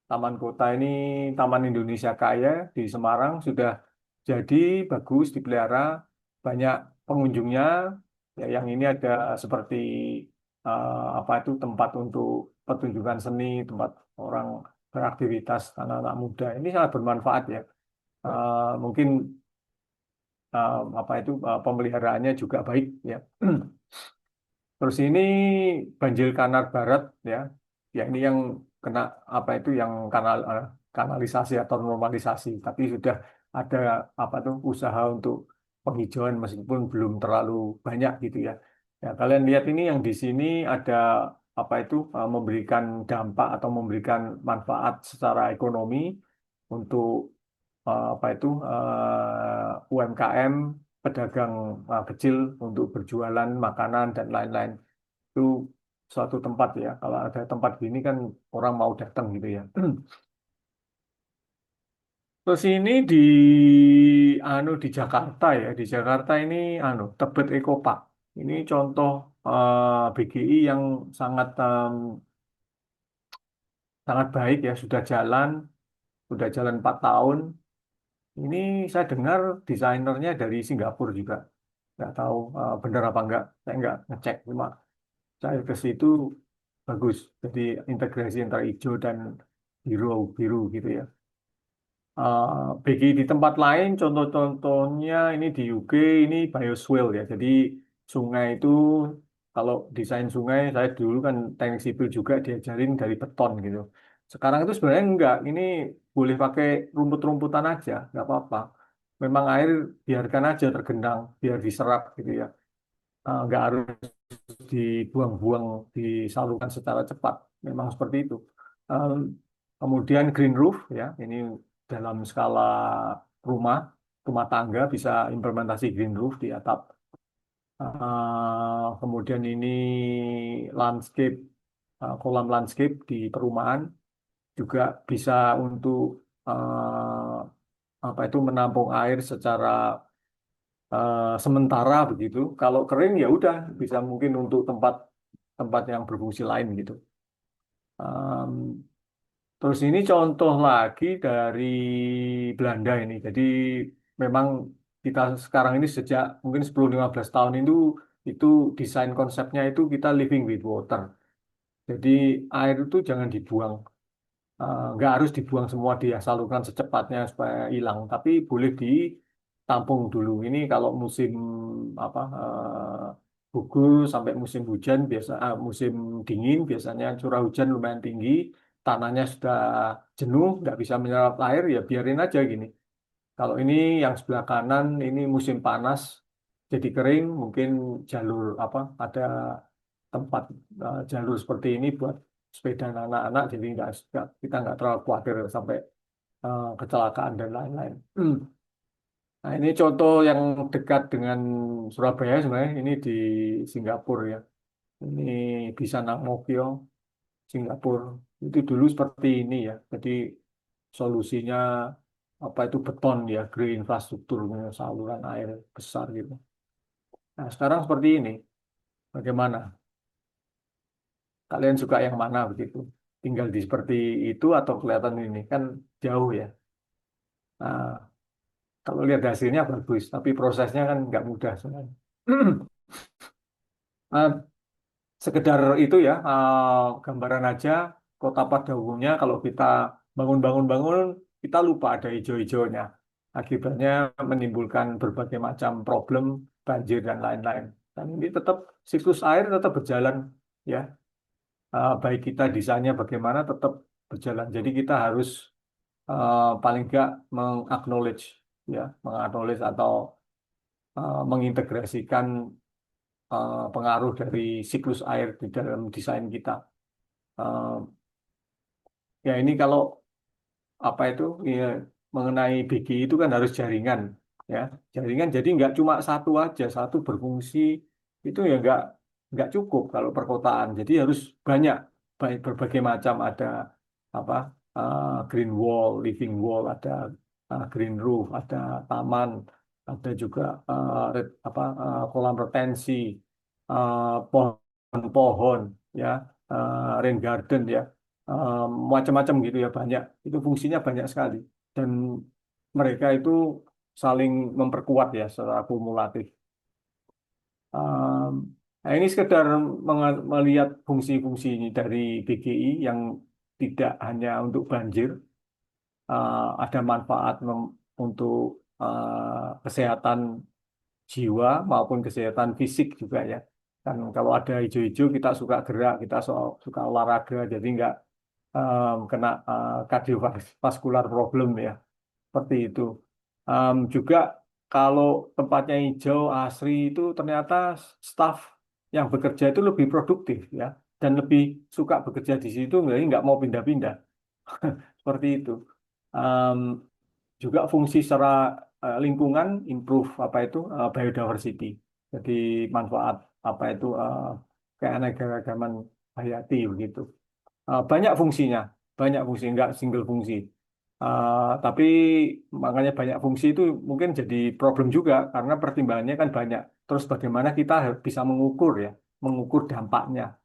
S4: Taman kota ini Taman Indonesia Kaya di Semarang sudah jadi bagus dipelihara banyak pengunjungnya. Ya, yang ini ada seperti apa itu tempat untuk pertunjukan seni, tempat orang beraktivitas anak-anak muda. Ini sangat bermanfaat ya. Mungkin apa itu pemeliharaannya juga baik ya. Terus ini Banjir Kanal Barat ya. Ya ini yang kena apa itu yang kanalisasi atau normalisasi, tapi sudah ada apa tuh usaha untuk penghijauan meskipun belum terlalu banyak gitu ya. Ya kalian lihat ini yang di sini ada apa itu memberikan dampak atau memberikan manfaat secara ekonomi untuk apa itu UMKM, pedagang kecil untuk berjualan makanan dan lain-lain. Itu suatu tempat ya. Kalau ada tempat gini kan orang mau datang gitu ya. Terus ini di Jakarta ya. Di Jakarta ini Tebet Eco Park. Ini contoh BGI yang sangat baik ya. Sudah jalan 4 tahun. Ini saya dengar desainernya dari Singapura juga. Nggak tahu benar apa enggak. Saya nggak ngecek. Cuma saya ke situ bagus. Jadi integrasi antara hijau dan biru biru gitu ya. Bagi di tempat lain, contoh-contohnya ini di UK ini bioswale ya. Jadi sungai itu kalau desain sungai saya dulu kan teknik sipil juga diajarin dari beton gitu. Sekarang itu sebenarnya enggak. Ini boleh pakai rumput-rumputan aja, nggak apa-apa. Memang air biarkan aja tergenang, biar diserap gitu ya. Nggak harus dibuang-buang, disalurkan secara cepat. Memang seperti itu. Em, Kemudian green roof ya, ini dalam skala rumah, rumah tangga bisa implementasi green roof di atap. Kemudian ini landscape, kolam landscape di perumahan juga bisa untuk eh, apa itu menampung air secara sementara begitu. Kalau kering ya udah bisa mungkin untuk tempat yang berfungsi lain gitu. Em, Terus ini contoh lagi dari Belanda ini. Jadi memang kita sekarang ini sejak mungkin 10-15 tahun itu desain konsepnya itu kita living with water. Jadi air itu jangan dibuang. Nggak harus dibuang semua dia salurkan secepatnya supaya hilang, tapi boleh ditampung dulu. Ini kalau musim apa gugur sampai musim hujan musim dingin biasanya curah hujan lumayan tinggi, tanahnya sudah jenuh, nggak bisa menyerap air ya biarin aja gini. Kalau ini yang sebelah kanan ini musim panas jadi kering, mungkin jalur apa ada tempat jalur seperti ini buat sepeda anak-anak jadi kita nggak terlalu khawatir sampai kecelakaan dan lain-lain. Nah, ini contoh yang dekat dengan Surabaya sebenarnya, ini di Singapura ya. Ini bisa Mokyo, Singapura. Itu dulu seperti ini ya. Jadi solusinya apa itu beton ya, grey infrastruktur, saluran air besar gitu. Nah, sekarang seperti ini. Bagaimana? Kalian suka yang mana begitu? Tinggal di seperti itu atau kelihatan ini? Kan jauh ya. Nah, kalau lihat hasilnya bagus, tapi prosesnya kan nggak mudah sebenarnya. Nah, sekedar itu ya, gambaran aja kota pada umumnya kalau kita bangun-bangun-bangun, kita lupa ada hijau-hijaunya. Akibatnya menimbulkan berbagai macam problem, banjir dan lain-lain. Dan ini tetap siklus air tetap berjalan ya. Baik kita desainnya bagaimana tetap berjalan. Jadi kita harus paling nggak mengaknowledge ya, mengaknowledge atau mengintegrasikan pengaruh dari siklus air di dalam desain kita. Eh, Ya ini kalau apa itu ya, mengenai BGI itu kan harus jaringan ya, jaringan. Jadi nggak cuma satu aja, satu berfungsi itu ya nggak cukup kalau perkotaan. Jadi harus banyak, baik berbagai macam ada apa green wall, living wall, ada green roof, ada taman, ada juga kolam retensi, pohon-pohon ya, rain garden ya, macam-macam gitu ya, banyak. Itu fungsinya banyak sekali dan mereka itu saling memperkuat ya secara kumulatif. Um, Nah, ini sekedar melihat fungsi-fungsi ini dari BGI yang tidak hanya untuk banjir, ada manfaat untuk kesehatan jiwa maupun kesehatan fisik juga ya. Dan kalau ada hijau-hijau kita suka gerak, kita suka olahraga, jadi nggak kena kardiovaskular problem ya, seperti itu. Juga kalau tempatnya hijau asri itu ternyata staf yang bekerja itu lebih produktif ya, dan lebih suka bekerja di situ, jadi nggak mau pindah-pindah. Seperti itu. Em, Juga fungsi secara lingkungan, improve apa itu biodiversity. Jadi manfaat apa itu keanekaragaman hayati begitu. Banyak fungsinya, banyak fungsi, enggak single fungsi. Tapi makanya banyak fungsi itu mungkin jadi problem juga karena pertimbangannya kan banyak. Terus bagaimana kita bisa mengukur ya, mengukur dampaknya,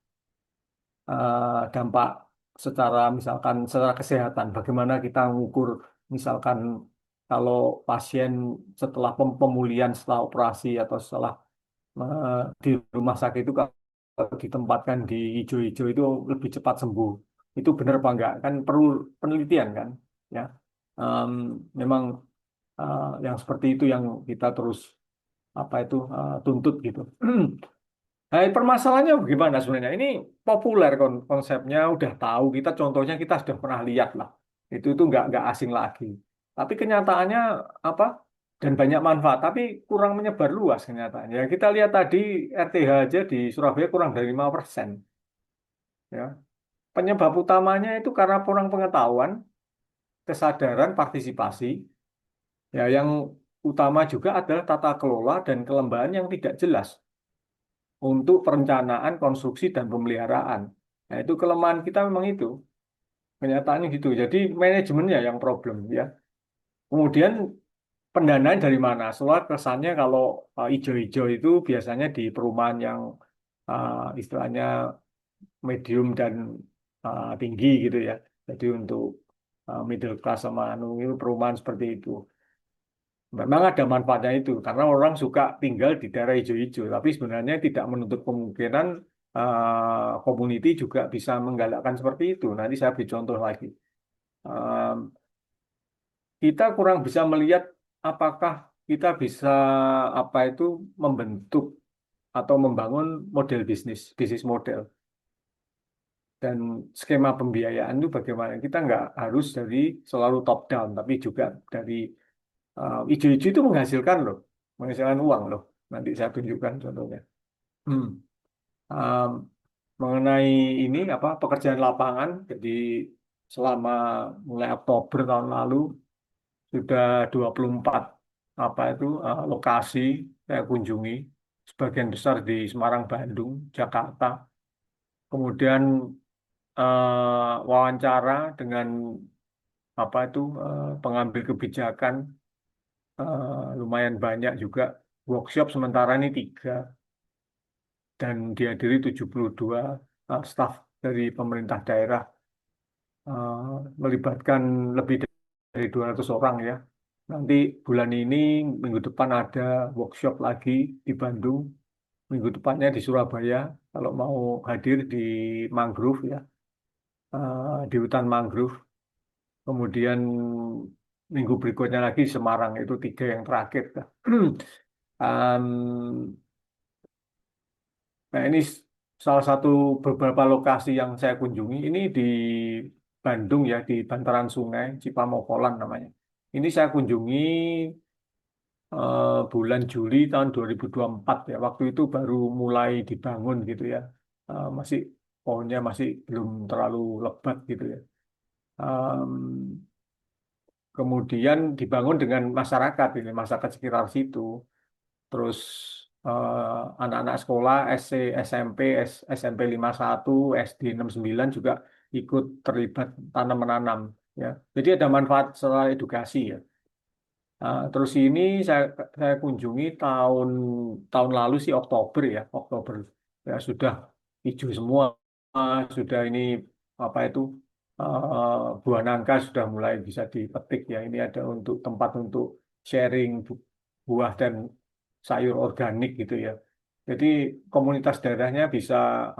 S4: dampak secara misalkan secara kesehatan. Bagaimana kita mengukur misalkan kalau pasien setelah pemulihan setelah operasi atau setelah di rumah sakit itu kalau ditempatkan di hijau-hijau itu lebih cepat sembuh. Itu benar apa enggak? Kan perlu penelitian kan, ya. Em, Memang yang seperti itu yang kita terus apa itu tuntut gitu. Nah, permasalahannya bagaimana sebenarnya? Ini populer konsepnya, udah tahu kita contohnya kita sudah pernah lihat lah. Itu nggak asing lagi. Tapi kenyataannya apa? Dan banyak manfaat, tapi kurang menyebar luas kenyataannya. Kita lihat tadi RTH aja di Surabaya kurang dari 5%. Ya. Penyebab utamanya itu karena kurang pengetahuan, kesadaran, partisipasi. Ya, yang utama juga adalah tata kelola dan kelembagaan yang tidak jelas untuk perencanaan, konstruksi, dan pemeliharaan. Nah, itu kelemahan kita memang itu. Kenyataannya gitu. Jadi manajemennya yang problem ya. Kemudian pendanaan dari mana? Soalnya kesannya kalau hijau-hijau itu biasanya di perumahan yang istilahnya medium dan tinggi gitu ya. Jadi untuk middle class sama anu itu perumahan seperti itu. Memang ada manfaatnya itu karena orang suka tinggal di daerah hijau-hijau, tapi sebenarnya tidak menutup kemungkinan community juga bisa menggalakkan seperti itu. Nanti saya beri contoh lagi. Um, kita kurang bisa melihat apakah kita bisa apa itu membentuk atau membangun model bisnis model dan skema pembiayaan itu bagaimana. Kita nggak harus dari selalu top down, tapi juga dari hijau-hijau itu menghasilkan loh, menghasilkan uang loh. Nanti saya tunjukkan contohnya. Hmm. Um, Mengenai ini apa pekerjaan lapangan, jadi selama mulai Oktober tahun lalu sudah 24 lokasi saya kunjungi, sebagian besar di Semarang, Bandung, Jakarta. Kemudian wawancara dengan pengambil kebijakan lumayan banyak juga. Workshop sementara ini 3 dan dihadiri 72 staf dari pemerintah daerah, melibatkan lebih dari 200 orang ya. Nanti bulan ini, minggu depan ada workshop lagi di Bandung, minggu depannya di Surabaya, kalau mau hadir di mangrove ya, di hutan mangrove. Kemudian minggu berikutnya lagi di Semarang, itu 3 yang terakhir. Em, nah ini salah satu beberapa lokasi yang saya kunjungi, ini di Bandung ya, di bantaran sungai, Cipamokolan namanya. Ini saya kunjungi bulan Juli tahun 2024 ya. Waktu itu baru mulai dibangun gitu ya. Masih pohonnya masih belum terlalu lebat gitu ya. Em, Kemudian dibangun dengan masyarakat ini, masyarakat sekitar situ. Terus anak-anak sekolah SC, SMP, SMP 51, SD 69 juga ikut terlibat tanam menanam ya. Jadi ada manfaat secara edukasi ya. Terus ini saya kunjungi tahun tahun lalu sih Oktober ya, Oktober ya sudah hijau semua, sudah ini buah nangka sudah mulai bisa dipetik ya. Ini ada untuk tempat untuk sharing buah dan sayur organik gitu ya. Jadi komunitas daerahnya bisa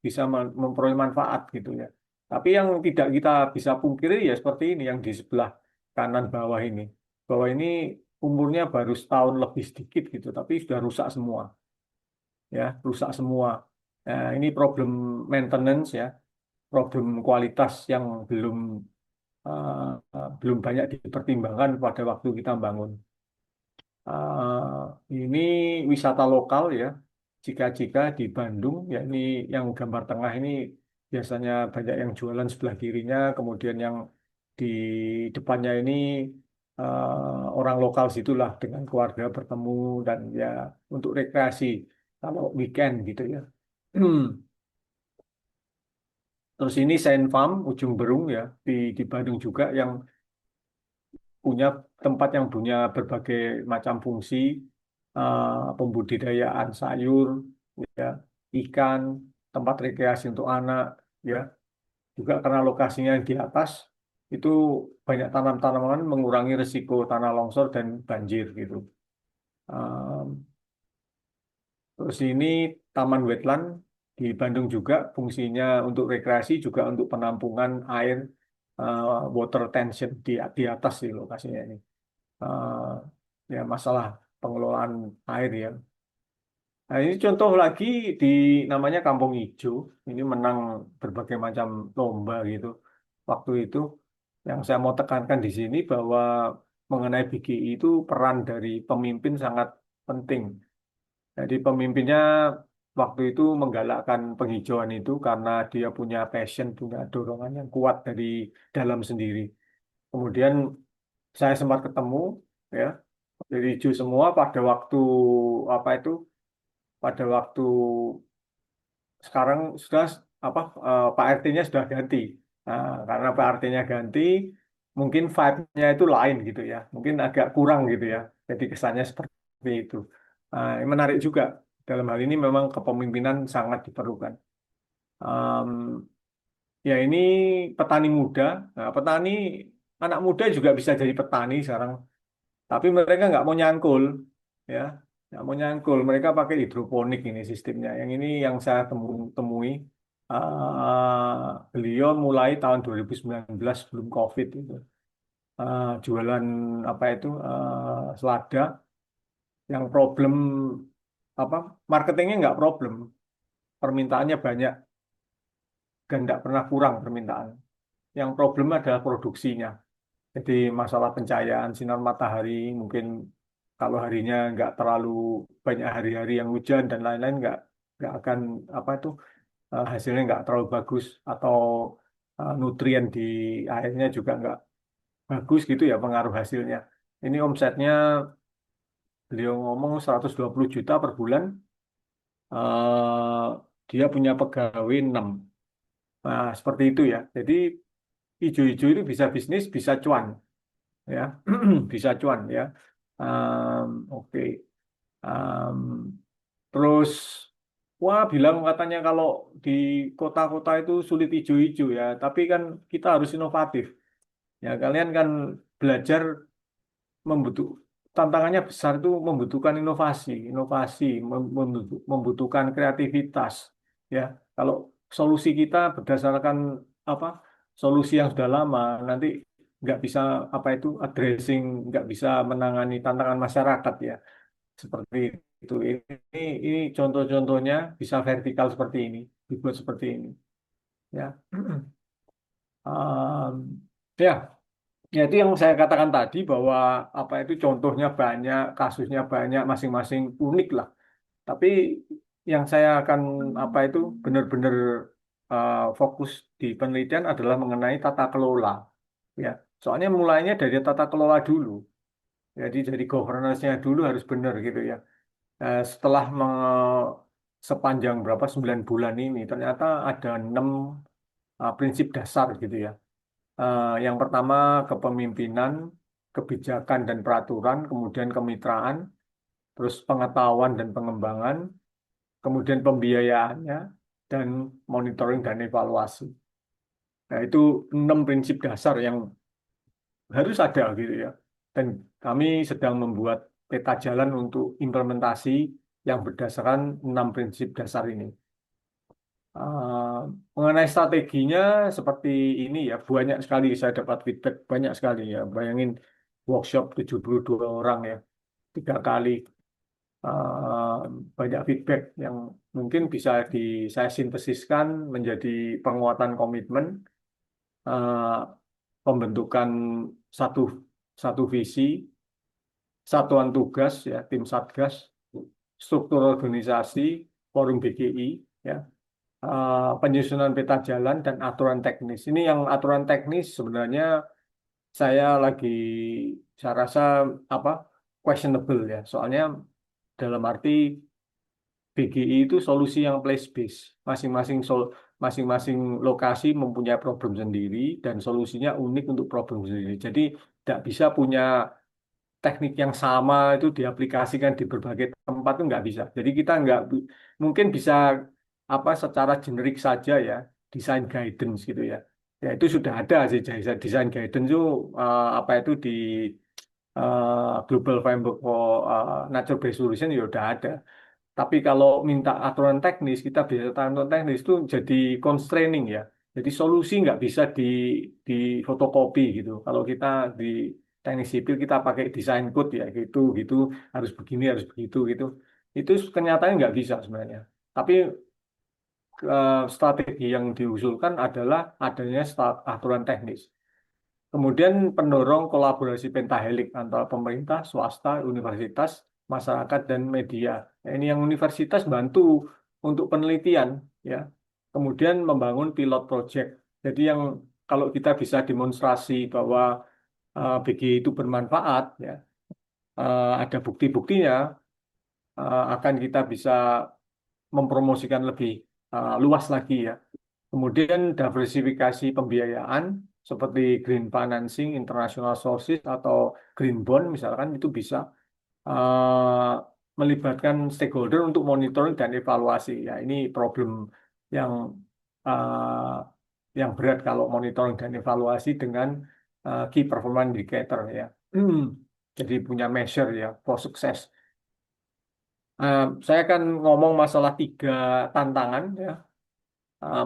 S4: bisa memperoleh manfaat gitu ya. Tapi yang tidak kita bisa pungkiri ya seperti ini yang di sebelah kanan bawah ini. Bahwa ini umurnya baru setahun lebih sedikit gitu, tapi sudah rusak semua, ya, rusak semua. Nah, ini problem maintenance ya, problem kualitas yang belum banyak dipertimbangkan pada waktu kita bangun. Ini wisata lokal ya, jika-jika di Bandung, ya ini yang gambar tengah ini biasanya banyak yang jualan sebelah kirinya, kemudian yang di depannya ini orang lokal situlah dengan keluarga bertemu dan ya untuk rekreasi kalau weekend gitu ya. Terus ini Saint Farm Ujung Berung ya di Bandung juga yang punya tempat yang punya berbagai macam fungsi, pembudidayaan sayur, ya, ikan, tempat rekreasi untuk anak, ya. Juga karena lokasinya di atas, itu banyak tanam-tanaman mengurangi risiko tanah longsor dan banjir gitu. Um, Terus ini Taman Wetland di Bandung juga fungsinya untuk rekreasi, juga untuk penampungan air, water tension di atas di lokasinya ini. Ya masalah pengelolaan air ya. Nah, ini contoh lagi di namanya Kampung Ijo. Ini menang berbagai macam lomba gitu. Waktu itu yang saya mau tekankan di sini bahwa mengenai BGI itu peran dari pemimpin sangat penting. Jadi pemimpinnya waktu itu menggalakkan penghijauan itu karena dia punya passion, punya dorongan yang kuat dari dalam sendiri. Kemudian saya sempat ketemu ya dari hijau semua pada waktu apa itu pada waktu sekarang sudah Pak RT-nya sudah ganti. Nah, karena Pak RT-nya ganti, mungkin vibe-nya itu lain gitu ya, mungkin agak kurang gitu ya. Jadi kesannya seperti itu. Nah, ini menarik juga. Dalam hal ini memang kepemimpinan sangat diperlukan. Em, Ya ini petani muda. Nah, anak muda juga bisa jadi petani sekarang. Tapi mereka nggak mau nyangkul, ya, nggak mau nyangkul. Mereka pakai hidroponik ini sistemnya. Yang ini yang saya temui. Beliau mulai tahun 2019 sebelum COVID itu jualan selada. Yang problem marketingnya nggak problem, permintaannya banyak dan nggak pernah kurang permintaan. Yang problem adalah produksinya. Jadi masalah pencahayaan sinar matahari mungkin kalau harinya nggak terlalu banyak hari-hari yang hujan dan lain-lain nggak akan hasilnya nggak terlalu bagus atau nutrien di airnya juga nggak bagus gitu ya pengaruh hasilnya. Ini omsetnya beliau ngomong 120 juta per bulan. eh, Dia punya pegawai 6. Nah, seperti itu ya. Jadi hijau-hijau itu bisa bisnis, bisa cuan ya. Bisa cuan ya. Oke. Em, Terus, wah bilang katanya kalau di kota-kota itu sulit hijau-hijau ya. Tapi kan kita harus inovatif. Ya, kalian kan belajar membutuh tantangannya besar itu membutuhkan inovasi, membutuhkan kreativitas. Ya, kalau solusi kita berdasarkan apa? Solusi yang sudah lama, nanti nggak bisa apa itu addressing, nggak bisa menangani tantangan masyarakat ya. Seperti itu. Ini contoh-contohnya bisa vertikal seperti ini, dibuat seperti ini. Ya, ya. Ya, itu yang saya katakan tadi bahwa apa itu contohnya banyak, kasusnya banyak, masing-masing unik lah. Tapi yang saya akan apa itu benar-benar fokus di penelitian adalah mengenai tata kelola. Ya, soalnya mulainya dari tata kelola dulu. Jadi dari governance-nya dulu harus benar gitu ya. Setelah sepanjang berapa 9 bulan ini ternyata ada 6 prinsip dasar gitu ya. Yang pertama kepemimpinan, kebijakan dan peraturan, kemudian kemitraan, terus pengetahuan dan pengembangan, kemudian pembiayaannya, dan monitoring dan evaluasi. Nah, itu 6 prinsip dasar yang harus ada gitu ya. Dan kami sedang membuat peta jalan untuk implementasi yang berdasarkan 6 prinsip dasar ini. Eh, Mengenai strateginya seperti ini ya, banyak sekali saya dapat feedback, banyak sekali ya. Bayangin workshop 72 orang ya, 3 kali. Eh, Banyak feedback yang mungkin bisa saya sintesiskan menjadi penguatan komitmen, eh, pembentukan satu satu visi, satuan tugas ya, tim satgas, struktur organisasi, forum BGI ya, penyusunan peta jalan dan aturan teknis. Ini yang aturan teknis sebenarnya saya lagi saya rasa apa questionable ya. Soalnya dalam arti BGI itu solusi yang place based. Masing-masing lokasi mempunyai problem sendiri dan solusinya unik untuk problem sendiri. Jadi tidak bisa punya teknik yang sama itu diaplikasikan di berbagai tempat itu nggak bisa. Jadi kita nggak mungkin bisa apa secara generik saja ya desain guidance gitu ya. Ya itu sudah ada sih desain guidance itu apa itu di Global Framework for Nature Based Solution ya udah ada. Tapi kalau minta aturan teknis, kita bisa aturan teknis itu jadi constraining ya. Jadi solusi nggak bisa di fotokopi gitu. Kalau kita di teknik sipil kita pakai desain code ya gitu gitu harus begini harus begitu gitu. Itu kenyataannya nggak bisa sebenarnya. Tapi strategi yang diusulkan adalah adanya aturan teknis. Kemudian pendorong kolaborasi pentahelik antara pemerintah, swasta, universitas, masyarakat, dan media. Nah, ini yang universitas bantu untuk penelitian, ya. Kemudian membangun pilot project. Jadi yang kalau kita bisa demonstrasi bahwa BG itu bermanfaat, ya, ada bukti-buktinya, akan kita bisa mempromosikan lebih luas lagi ya. Kemudian diversifikasi pembiayaan seperti green financing, international sources atau green bond misalkan itu bisa eh, melibatkan stakeholder untuk monitoring dan evaluasi. Ya, ini problem yang eh, yang berat kalau monitoring dan evaluasi dengan key performance indicator ya. Jadi punya measure ya for success. Saya akan ngomong masalah 3 tantangan ya.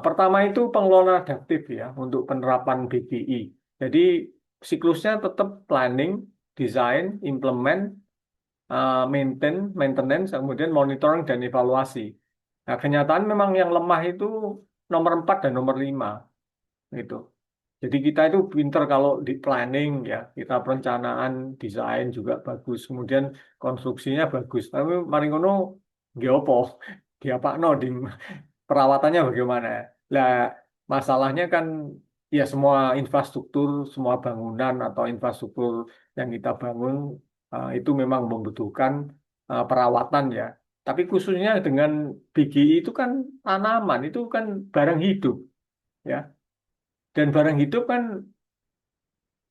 S4: Pertama itu pengelolaan adaptif ya untuk penerapan BGI. Jadi siklusnya tetap planning, design, implement, maintenance, kemudian monitoring dan evaluasi. Nah, kenyataan memang yang lemah itu nomor 4 dan nomor 5 itu. Jadi kita itu pinter kalau di planning ya, kita perencanaan, desain juga bagus, kemudian konstruksinya bagus. Tapi mari ngono nggih apa? Diapakno di perawatannya bagaimana? Lah, masalahnya kan ya semua infrastruktur, semua bangunan atau infrastruktur yang kita bangun itu memang membutuhkan perawatan ya. Tapi khususnya dengan BGI itu kan tanaman, itu kan barang hidup ya. Dan barang hidup kan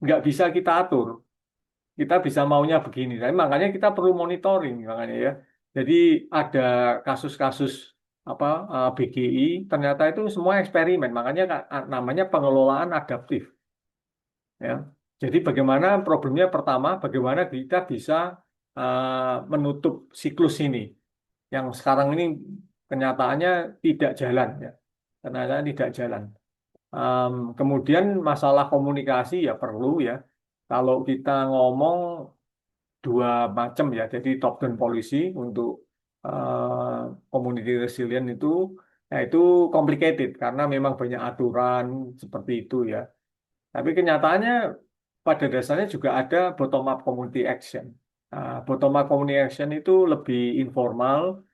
S4: nggak bisa kita atur. Kita bisa maunya begini. Tapi makanya kita perlu monitoring makanya ya. Jadi ada kasus-kasus apa BGI ternyata itu semua eksperimen. Makanya namanya pengelolaan adaptif. Ya. Jadi bagaimana problemnya pertama, bagaimana kita bisa menutup siklus ini yang sekarang ini kenyataannya tidak jalan ya. Kenyataannya tidak jalan. Kemudian masalah komunikasi ya perlu ya. Kalau kita ngomong dua macam ya, jadi top down policy untuk community resilient itu, ya itu complicated karena memang banyak aturan seperti itu ya. Tapi kenyataannya pada dasarnya juga ada bottom up community action. Bottom up community action itu lebih informal,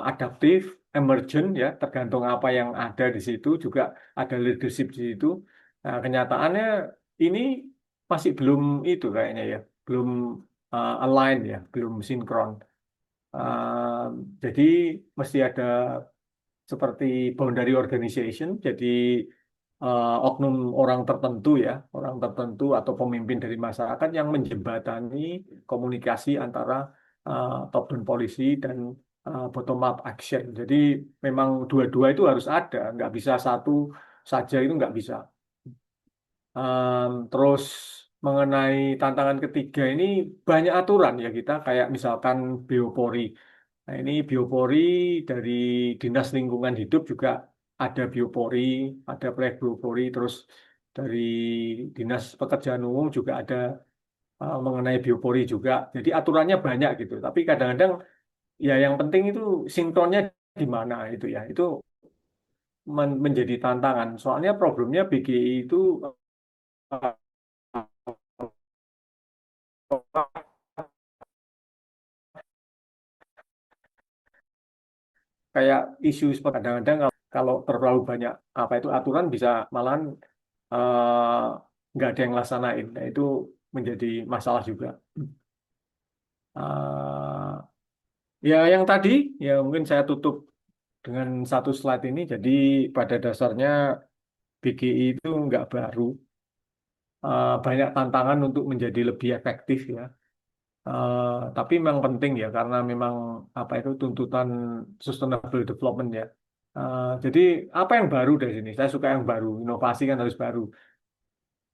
S4: adaptif, emergent ya, tergantung apa yang ada di situ, juga ada leadership di situ. Nah, kenyataannya ini masih belum itu kayaknya ya, belum align ya, belum sinkron. Uh, jadi mesti ada seperti boundary organization, jadi oknum orang tertentu ya, orang tertentu atau pemimpin dari masyarakat yang menjembatani komunikasi antara top down policy dan bottom up action. Jadi memang dua-dua itu harus ada, nggak bisa satu saja itu nggak bisa. Terus mengenai tantangan ketiga ini banyak aturan ya kita kayak misalkan biopori. Nah ini biopori dari Dinas Lingkungan Hidup juga ada biopori, ada proyek biopori, terus dari Dinas Pekerjaan Umum juga ada mengenai biopori juga. Jadi aturannya banyak gitu. Tapi kadang-kadang ya yang penting itu sinkronnya di mana itu ya. Itu menjadi tantangan. Soalnya problemnya BGI itu kayak isu seperti kadang-kadang kalau terlalu banyak apa itu aturan bisa malahan eh, nggak ada yang laksanain. Nah, itu menjadi masalah juga. Eh, ya yang tadi ya mungkin saya tutup dengan satu slide ini. Jadi pada dasarnya BGI itu nggak baru. Banyak tantangan untuk menjadi lebih efektif ya. Tapi memang penting ya karena memang apa itu tuntutan sustainable development ya. Jadi apa yang baru dari sini? Saya suka yang baru, inovasi kan harus baru.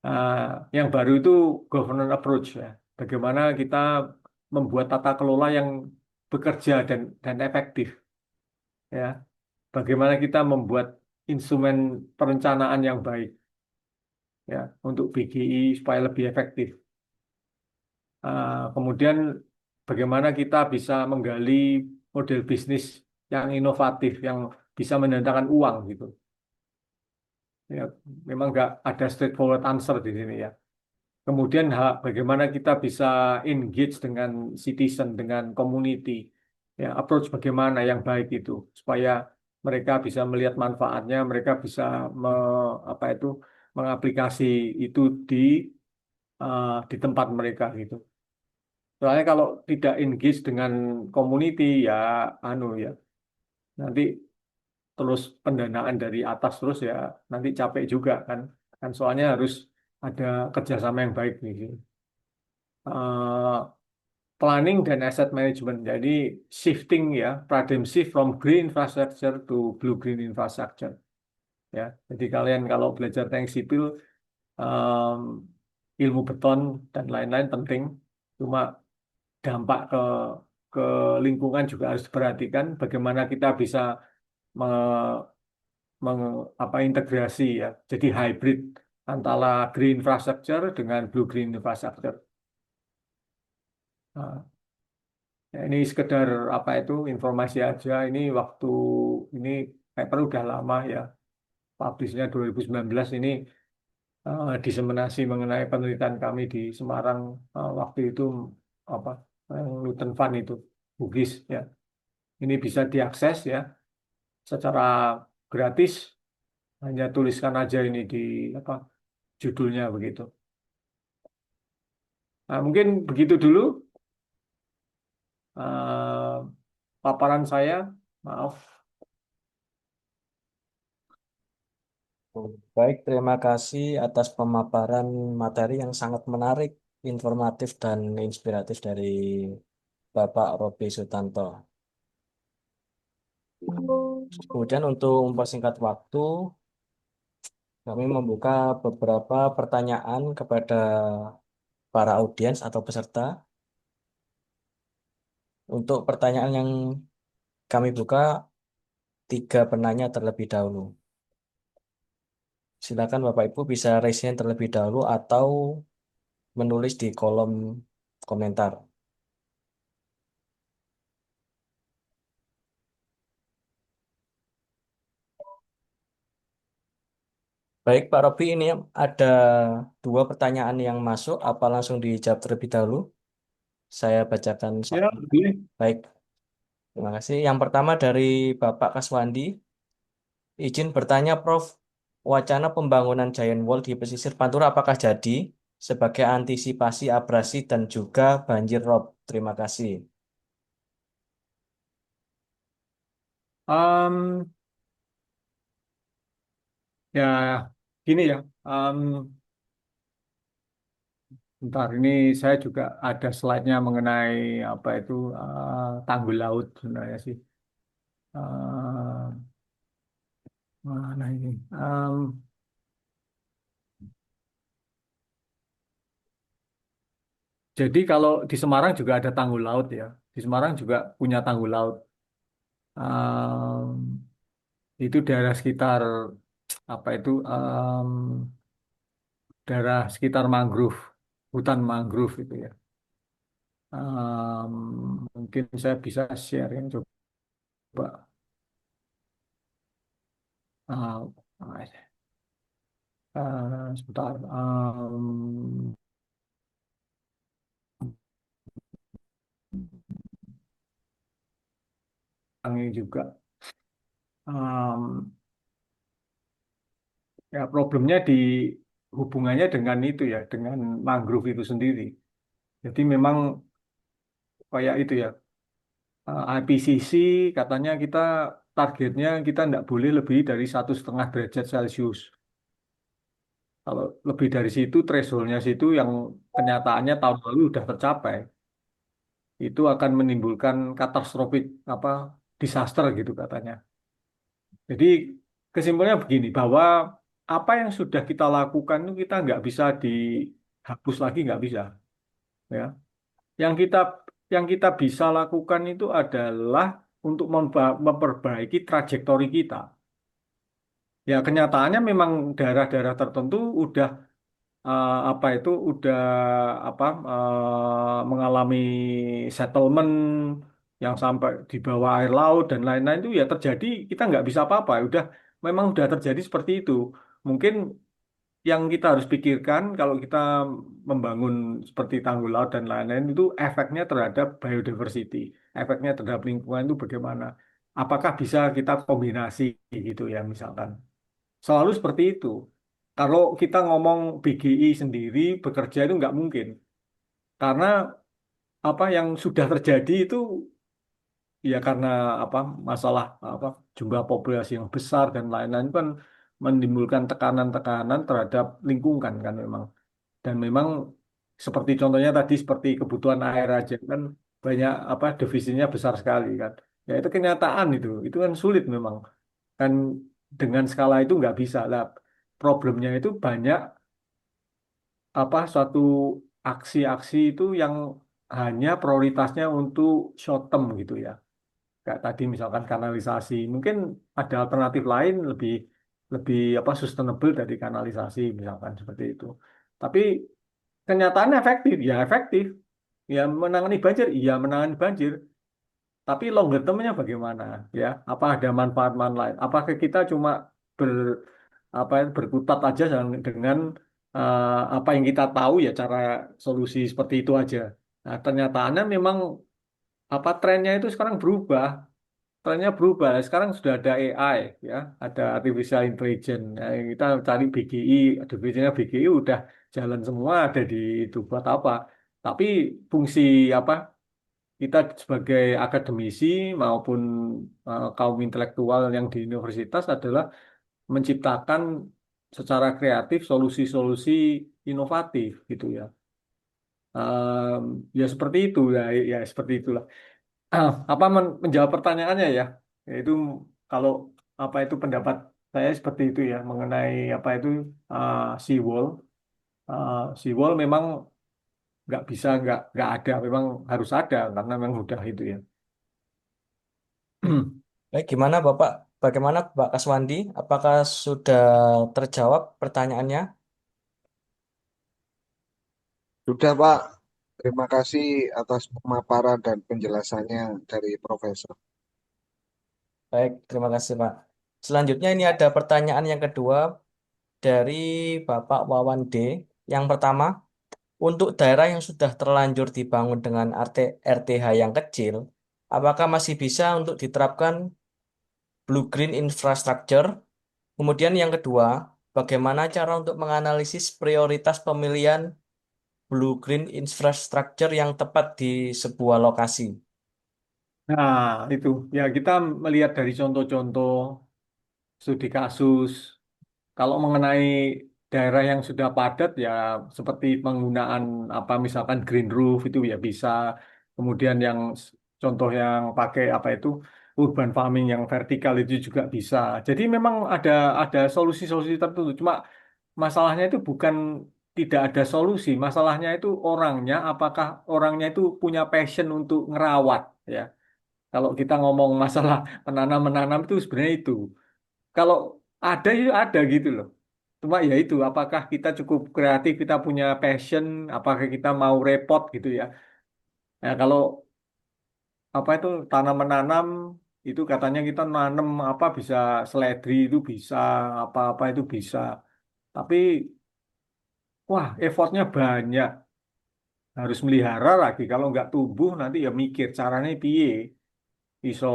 S4: Uh, yang baru itu governance approach ya. Bagaimana kita membuat tata kelola yang bekerja dan efektif ya. Bagaimana kita membuat instrumen perencanaan yang baik ya untuk BGI supaya lebih efektif. Kemudian bagaimana kita bisa menggali model bisnis yang inovatif, yang bisa mendatangkan uang gitu. Ya, memang nggak ada straightforward answer di sini ya. Kemudian bagaimana kita bisa engage dengan citizen, dengan community, ya approach bagaimana yang baik itu supaya mereka bisa melihat manfaatnya, mereka bisa apa itu mengaplikasi itu di tempat mereka gitu. Soalnya kalau tidak engage dengan community ya anu ya nanti terus pendanaan dari atas terus ya nanti capek juga kan kan soalnya harus ada kerjasama yang baik nih. Eh, Planning dan asset management jadi shifting ya paradigm shift from green infrastructure to blue green infrastructure ya jadi kalian kalau belajar teknik sipil em, ilmu beton dan lain-lain penting cuma dampak ke lingkungan juga harus diperhatikan bagaimana kita bisa me- apa integrasi ya jadi hybrid antara green infrastructure dengan blue green infrastructure. Nah, ya ini sekedar apa itu informasi aja ini waktu ini paper udah lama ya publishnya 2019 ini diseminasi mengenai penelitian kami di Semarang waktu itu apa yang Newton Fund itu Bugis ya ini bisa diakses ya secara gratis Hanya tuliskan aja ini di apa judulnya begitu. Nah, mungkin begitu dulu eh, paparan saya. Maaf.
S7: Baik, terima kasih atas pemaparan materi yang sangat menarik, informatif, dan inspiratif dari Bapak Robi Sutanto. Kemudian untuk mempersingkat waktu, kami membuka beberapa pertanyaan kepada para audiens atau peserta. Untuk pertanyaan yang kami buka, 3 penanya terlebih dahulu. Silakan Bapak Ibu bisa raise hand terlebih dahulu atau menulis di kolom komentar. Baik Pak Robi, ini ada 2 pertanyaan yang masuk. Apa langsung dijawab terlebih dahulu? Saya bacakan
S4: Ya,
S7: satu.
S4: boleh.
S7: Baik, terima kasih. Yang pertama dari Bapak Kaswandi. Izin bertanya, Prof. Wacana pembangunan Giant Wall di pesisir Pantura apakah jadi sebagai antisipasi abrasi dan juga banjir rob? Terima kasih.
S4: Em, ya, gini ya. Bentar, ini saya juga ada slide-nya mengenai apa itu tanggul laut sebenarnya sih. Eh, mana ini? Jadi kalau di Semarang juga ada tanggul laut ya. Di Semarang juga punya tanggul laut. Em, itu daerah sekitar apa itu daerah sekitar mangrove, hutan mangrove itu ya. Em, mungkin saya bisa share yang coba. Sebentar. Ini juga. Em, ya problemnya di hubungannya dengan itu ya, dengan mangrove itu sendiri. Jadi memang kayak itu ya, IPCC katanya kita targetnya kita tidak boleh lebih dari 1,5 derajat Celcius. Kalau lebih dari situ, thresholdnya situ yang kenyataannya tahun lalu sudah tercapai, itu akan menimbulkan katastrofik apa disaster gitu katanya. Jadi kesimpulannya begini bahwa apa yang sudah kita lakukan itu kita nggak bisa dihapus lagi nggak bisa ya. Yang kita yang kita bisa lakukan itu adalah untuk memperbaiki trajektori kita. Ya kenyataannya memang daerah-daerah tertentu udah apa itu udah apa mengalami settlement yang sampai di bawah air laut dan lain-lain itu ya terjadi kita nggak bisa apa-apa. Udah memang udah terjadi seperti itu. Mungkin yang kita harus pikirkan kalau kita membangun seperti tanggul laut dan lain-lain itu efeknya terhadap biodiversity, efeknya terhadap lingkungan itu bagaimana? Apakah bisa kita kombinasi gitu ya misalkan? Selalu seperti itu. Kalau kita ngomong BGI sendiri bekerja itu nggak mungkin karena apa yang sudah terjadi itu ya karena apa masalah apa jumlah populasi yang besar dan lain-lain kan menimbulkan tekanan-tekanan terhadap lingkungan kan memang. Dan memang seperti contohnya tadi seperti kebutuhan air aja kan banyak apa defisitnya besar sekali kan. Ya itu kenyataan itu kan sulit memang kan dengan skala itu nggak bisa lah. Problemnya itu banyak apa suatu aksi-aksi itu yang hanya prioritasnya untuk short term gitu ya. Kayak tadi misalkan kanalisasi, mungkin ada alternatif lain lebih lebih apa sustainable dari kanalisasi misalkan seperti itu. Tapi kenyataannya efektif, ya efektif. Ya menangani banjir, iya menangani banjir. Tapi longer term-nya bagaimana? Ya, apa ada manfaat-manfaat lain? Apakah kita cuma ber apa berkutat aja dengan apa yang kita tahu ya cara solusi seperti itu aja. Nah, kenyataannya memang apa trennya itu sekarang berubah. trennya berubah. Sekarang sudah ada AI, ya, ada artificial intelligence. Nah, kita cari BGI, definisinya BGI udah jalan semua ada di itu buat apa? Tapi fungsi apa? Kita sebagai akademisi maupun kaum intelektual yang di universitas adalah menciptakan secara kreatif solusi-solusi inovatif gitu ya. Ya seperti itu ya, ya seperti itulah. Apa menjawab pertanyaannya ya? Yaitu kalau apa itu pendapat saya seperti itu ya mengenai apa itu seawall. Seawall memang nggak bisa nggak ada, memang harus ada karena memang udah itu ya.
S7: Baik, gimana Bapak? Bagaimana Pak Kaswandi? Apakah sudah terjawab pertanyaannya?
S8: Sudah, Pak. Terima kasih atas pemaparan dan penjelasannya dari Profesor.
S7: Baik, terima kasih Pak. Selanjutnya ini ada pertanyaan yang kedua dari Bapak Wawan D. Yang pertama, untuk daerah yang sudah terlanjur dibangun dengan RTH yang kecil, apakah masih bisa untuk diterapkan Blue Green Infrastructure? Kemudian yang kedua, bagaimana cara untuk menganalisis prioritas pemilihan Blue Green Infrastructure yang tepat di sebuah lokasi?
S4: Nah, itu ya kita melihat dari contoh-contoh studi kasus. Kalau mengenai daerah yang sudah padat ya seperti penggunaan apa misalkan green roof itu ya bisa. Kemudian yang contoh yang pakai apa itu urban farming yang vertikal itu juga bisa. Jadi memang ada solusi-solusi tertentu. Cuma masalahnya itu bukan tidak ada solusi. Masalahnya itu orangnya, apakah orangnya itu punya passion untuk ngerawat ya. Kalau kita ngomong masalah menanam-menanam itu sebenarnya itu. Kalau ada itu ada gitu loh. Cuma ya itu, apakah kita cukup kreatif, kita punya passion, apakah kita mau repot gitu ya. Nah, kalau apa itu tanam menanam itu katanya kita nanam apa bisa seledri itu bisa, apa-apa itu bisa. Tapi wah effortnya banyak, harus melihara lagi. Kalau nggak tumbuh nanti ya mikir caranya piye, iso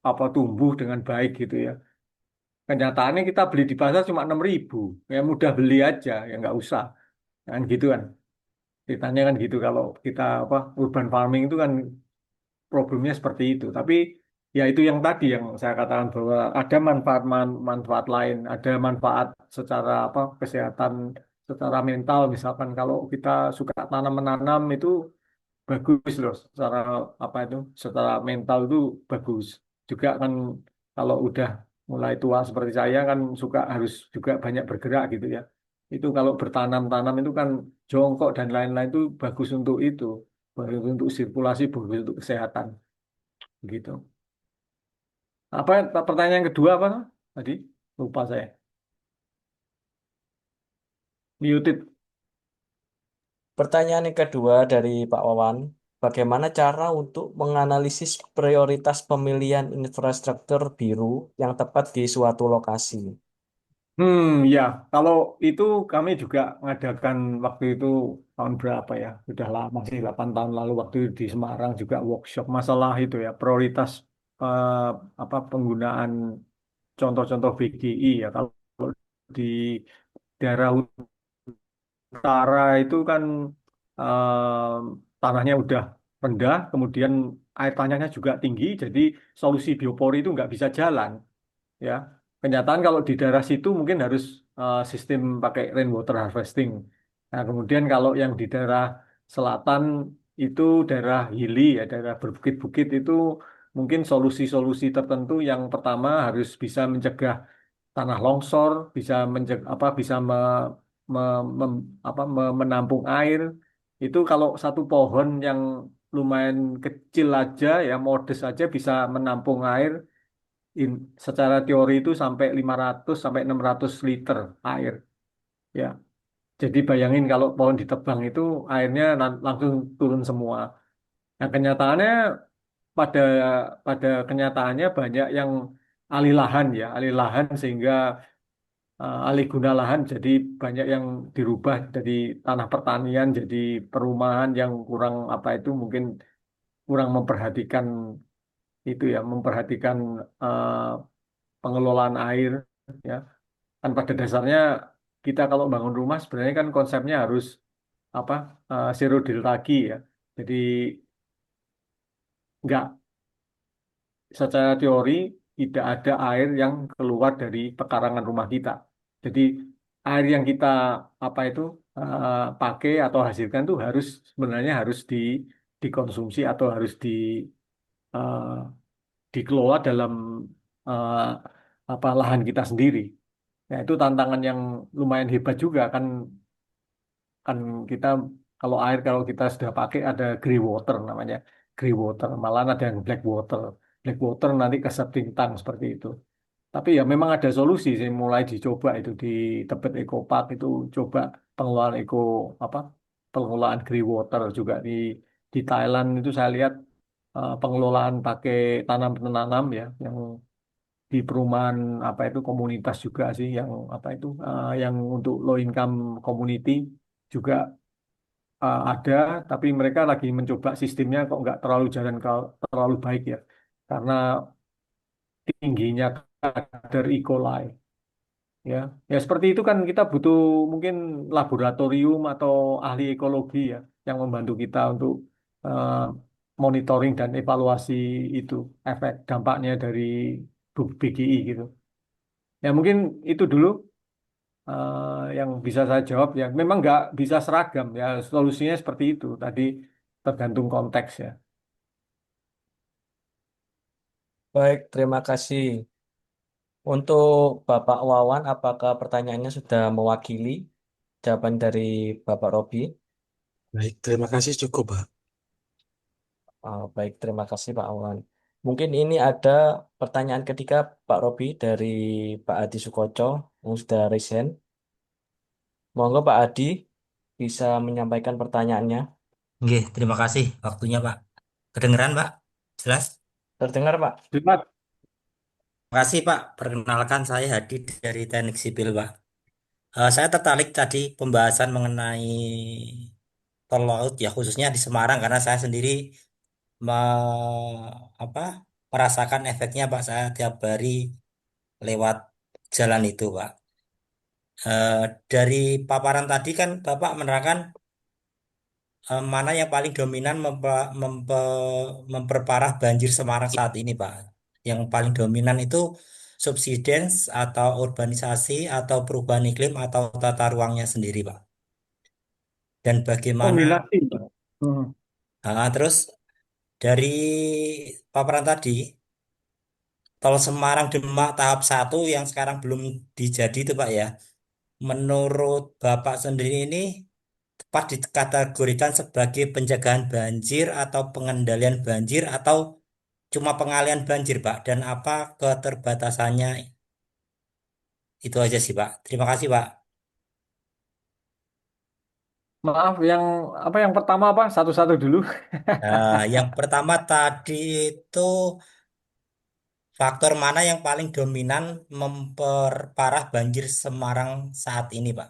S4: apa tumbuh dengan baik gitu ya. Kenyataannya kita beli di pasar cuma 6.000, ya mudah beli aja, ya nggak usah. Kan gitu kan. Ceritanya kan gitu kalau kita apa urban farming itu kan problemnya seperti itu. Tapi ya itu yang tadi yang saya katakan bahwa ada manfaat lain, ada manfaat secara apa kesehatan, secara mental misalkan kalau kita suka tanam menanam itu bagus loh secara apa itu secara mental itu bagus. Juga kan kalau udah mulai tua seperti saya kan suka harus juga banyak bergerak gitu ya. Itu kalau bertanam-tanam itu kan jongkok dan lain-lain itu bagus untuk itu, bagus untuk sirkulasi, bagus untuk kesehatan gitu. Apa pertanyaan yang kedua apa tadi? Lupa saya. Muted.
S7: Pertanyaan yang kedua dari Pak Wawan, bagaimana cara untuk menganalisis prioritas pemilihan infrastruktur biru yang tepat di suatu lokasi?
S4: Ya, kalau itu kami juga mengadakan waktu itu tahun berapa ya? Sudah lama sih, 8 tahun lalu waktu di Semarang juga workshop masalah itu ya, prioritas eh, apa penggunaan contoh-contoh BGI ya. Kalau di daerah utara itu kan tanahnya udah rendah, kemudian air tanahnya juga tinggi, jadi solusi biopori itu nggak bisa jalan ya. Kenyataan kalau di daerah situ mungkin harus sistem pakai rainwater harvesting. Nah, kemudian kalau yang di daerah selatan itu daerah hilly ya, daerah berbukit-bukit itu mungkin solusi-solusi tertentu yang pertama harus bisa mencegah tanah longsor, bisa apa bisa menampung air. Itu kalau satu pohon yang lumayan kecil aja ya modest aja bisa menampung air secara teori itu sampai 500 sampai 600 liter air ya. Jadi bayangin kalau pohon ditebang itu airnya langsung turun semua. Nah, kenyataannya pada pada kenyataannya banyak yang alih lahan ya, alih lahan sehingga alih guna lahan jadi banyak yang dirubah dari tanah pertanian jadi perumahan yang kurang apa itu mungkin kurang memperhatikan itu ya memperhatikan eh, pengelolaan air ya. Kan pada dasarnya kita kalau bangun rumah sebenarnya kan konsepnya harus apa zero deltagi ya. Jadi nggak secara teori tidak ada air yang keluar dari pekarangan rumah kita. Jadi air yang kita apa itu pakai atau hasilkan tuh harus sebenarnya harus dikonsumsi atau harus eh, dikelola dalam eh, apa lahan kita sendiri. Nah, itu tantangan yang lumayan hebat juga kan kan kita kalau kita sudah pakai ada grey water namanya grey water malah ada yang black water nanti ke septic tank seperti itu tapi ya memang ada solusi sih mulai dicoba itu di Tebet Eco Park itu coba pengelolaan apa pengelolaan grey water juga di Thailand itu saya lihat pengelolaan pakai tanam penanam ya yang di perumahan apa itu komunitas juga sih yang apa itu yang untuk low income community juga ada, tapi mereka lagi mencoba sistemnya kok nggak terlalu jalan terlalu baik ya, karena tingginya kadar E. coli. Ya, ya seperti itu kan kita butuh mungkin laboratorium atau ahli ekologi ya yang membantu kita untuk eh, monitoring dan evaluasi itu efek dampaknya dari BGI gitu. Ya mungkin itu dulu yang bisa saya jawab ya. Memang nggak bisa seragam ya. Solusinya seperti itu. Tadi tergantung konteks ya.
S7: Baik, terima kasih. Untuk Bapak Wawan, apakah pertanyaannya sudah mewakili jawaban dari Bapak Robi?
S9: Baik, terima kasih cukup, Pak.
S7: Baik, terima kasih Pak Wawan. Mungkin ini ada pertanyaan ketiga Pak Robi dari Pak Adi Sukoco yang sudah resign. Monggo Pak Adi bisa menyampaikan pertanyaannya.
S6: Oke, terima kasih waktunya, Pak. Kedengeran, Pak? Jelas?
S7: Terdengar Pak?
S4: Terima
S6: Terima kasih, Pak. Perkenalkan, saya Hadi dari Teknik Sipil, Pak. Saya tertarik tadi pembahasan mengenai tol laut, ya khususnya di Semarang, karena saya sendiri apa, merasakan efeknya, Pak. Saya tiap hari lewat jalan itu, Pak. Eh, dari paparan tadi kan Bapak menerangkan mana yang paling dominan memperparah banjir Semarang saat ini, Pak? Yang paling dominan itu subsidence atau urbanisasi atau perubahan iklim atau tata ruangnya sendiri, Pak. Dan bagaimana,
S4: kombinasi. Pak. Hmm.
S6: terus dari paparan tadi, tol Semarang Demak tahap satu yang sekarang belum dijadi itu, Pak ya. Menurut Bapak sendiri ini tepat dikategorikan sebagai pencegahan banjir atau pengendalian banjir atau cuma pengalian banjir, Pak? Dan apa keterbatasannya? Itu aja sih, Pak. Terima kasih, Pak.
S4: Maaf, yang apa yang pertama apa? Satu-satu dulu.
S6: Yang pertama tadi itu faktor mana yang paling dominan memperparah banjir Semarang saat ini, Pak?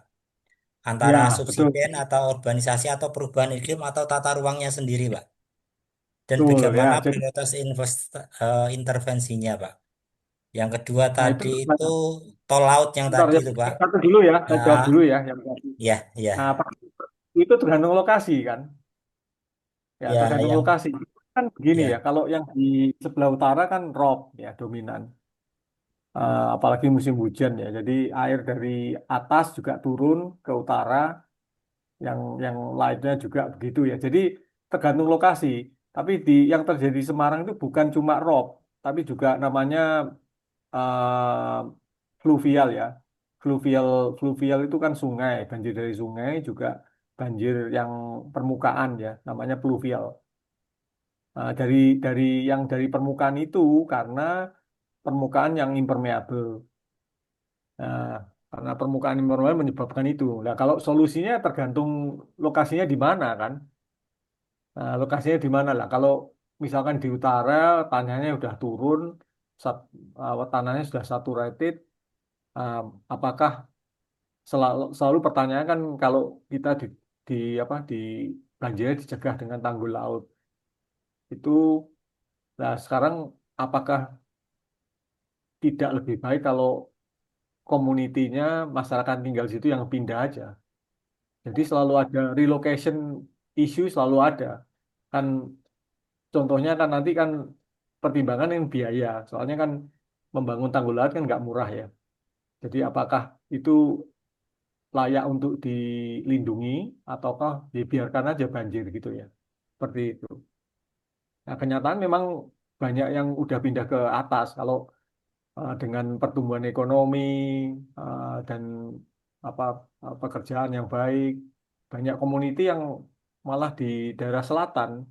S6: Antara
S4: Ya, betul.
S6: subsiden atau urbanisasi atau perubahan iklim atau tata ruangnya sendiri, Pak? Dan
S4: Betul ya.
S6: bagaimana
S4: Jadi,
S6: prioritas intervensinya, Pak? Yang kedua
S4: nah itu
S6: tadi itu tol laut yang
S4: bentar
S6: tadi
S4: ya.
S6: itu, Pak.
S4: Satu dulu ya. Saya jawab
S6: Nah,
S4: dulu ya yang tadi.
S6: ya,
S4: Nah,
S6: ya,
S4: itu tergantung lokasi kan. Ya,
S6: ya,
S4: tergantung
S6: yang
S4: lokasi. Kan begini ya,
S6: ya,
S4: kalau yang di sebelah utara kan rob ya dominan. Apalagi musim hujan ya. Jadi air dari atas juga turun ke utara, yang lainnya juga begitu ya. Jadi tergantung lokasi. Tapi yang terjadi di Semarang itu bukan cuma rob, tapi juga namanya eh, fluvial ya. Fluvial fluvial itu kan sungai, banjir dari sungai juga banjir yang permukaan ya, namanya fluvial. Dari yang dari permukaan itu karena permukaan yang impermeable. Nah, karena permukaan impermeable menyebabkan itu. Nah, kalau solusinya tergantung lokasinya di mana kan. Nah, lokasinya di mana lah. Kalau misalkan di utara tanahnya sudah turun, tanahnya sudah saturated, uh, apakah selalu pertanyaan kan kalau kita di apa di banjirnya dicegah dengan tanggul laut itu. Nah, sekarang apakah tidak lebih baik kalau komunitinya masyarakat tinggal di situ yang pindah aja. Jadi selalu ada relocation issue selalu ada. Kan contohnya kan nanti kan pertimbangan yang biaya. Soalnya kan membangun tanggul laut kan nggak murah ya. Jadi apakah itu layak untuk dilindungi ataukah dibiarkan aja banjir gitu ya. Seperti itu. Nah, kenyataan memang banyak yang udah pindah ke atas. Kalau dengan pertumbuhan ekonomi dan apa pekerjaan yang baik, banyak komuniti yang malah di daerah selatan,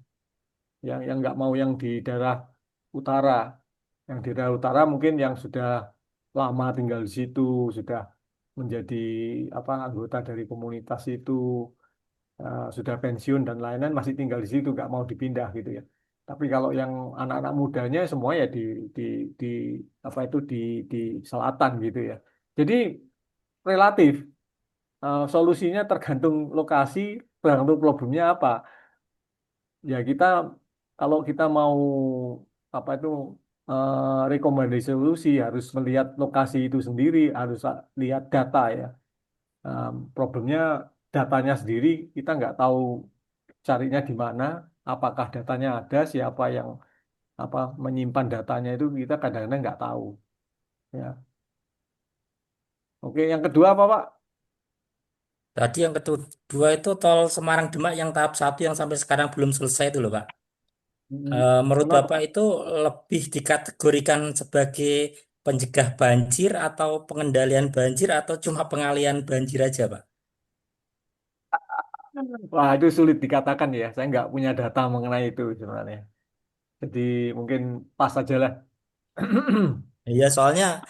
S4: yang nggak mau yang di daerah utara. Yang di daerah utara mungkin yang sudah lama tinggal di situ, sudah menjadi anggota dari komunitas itu, sudah pensiun dan lain-lain masih tinggal di situ, nggak mau dipindah gitu ya. Tapi kalau yang anak-anak mudanya semua ya di di di di selatan gitu ya. Jadi relatif solusinya tergantung lokasi, tergantung problemnya apa. Ya kita kalau kita mau apa itu rekomendasi solusi harus melihat lokasi itu sendiri, harus lihat data ya. Problemnya datanya sendiri kita nggak tahu carinya di mana, apakah datanya ada, siapa yang menyimpan datanya itu kita kadang-kadang nggak tahu. Ya, oke. Yang kedua apa Pak?
S6: Tadi yang kedua itu tol Semarang Demak yang tahap 1 yang sampai sekarang belum selesai itu loh Pak. Menurut
S4: Kenapa?
S6: Bapak itu lebih dikategorikan sebagai pencegah banjir atau pengendalian banjir atau cuma pengalian banjir aja Pak?
S4: Wah, itu sulit dikatakan ya. Saya nggak punya data mengenai itu sebenarnya. Jadi mungkin pas aja lah.
S6: Iya, soalnya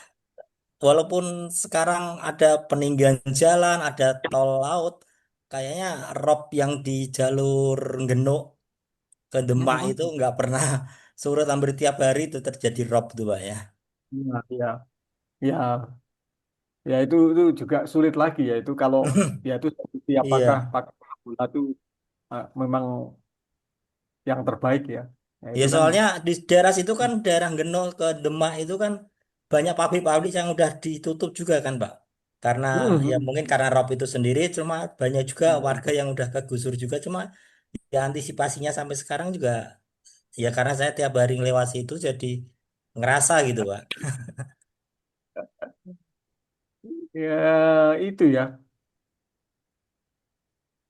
S6: walaupun sekarang ada peninggian jalan, ada tol laut, kayaknya rob yang di jalur Genuk ke Demak itu nggak pernah surut, hampir tiap hari itu terjadi rob tuh Pak ya.
S4: Ya, ya, ya, ya itu juga sulit lagi ya itu kalau ya itu seperti apakah
S6: Iya,
S4: pakai bola itu memang yang terbaik ya. Ya
S6: ya
S4: itu kan.
S6: soalnya di daerah situ kan daerah Genuk ke Demak itu kan banyak pabrik-pabrik yang udah ditutup juga kan Pak. Karena ya mungkin karena rob itu sendiri, cuma banyak juga warga yang udah kegusur juga, cuma ya antisipasinya sampai sekarang juga ya karena saya tiap hari ngelewati itu jadi ngerasa gitu Pak.
S4: Ya itu ya.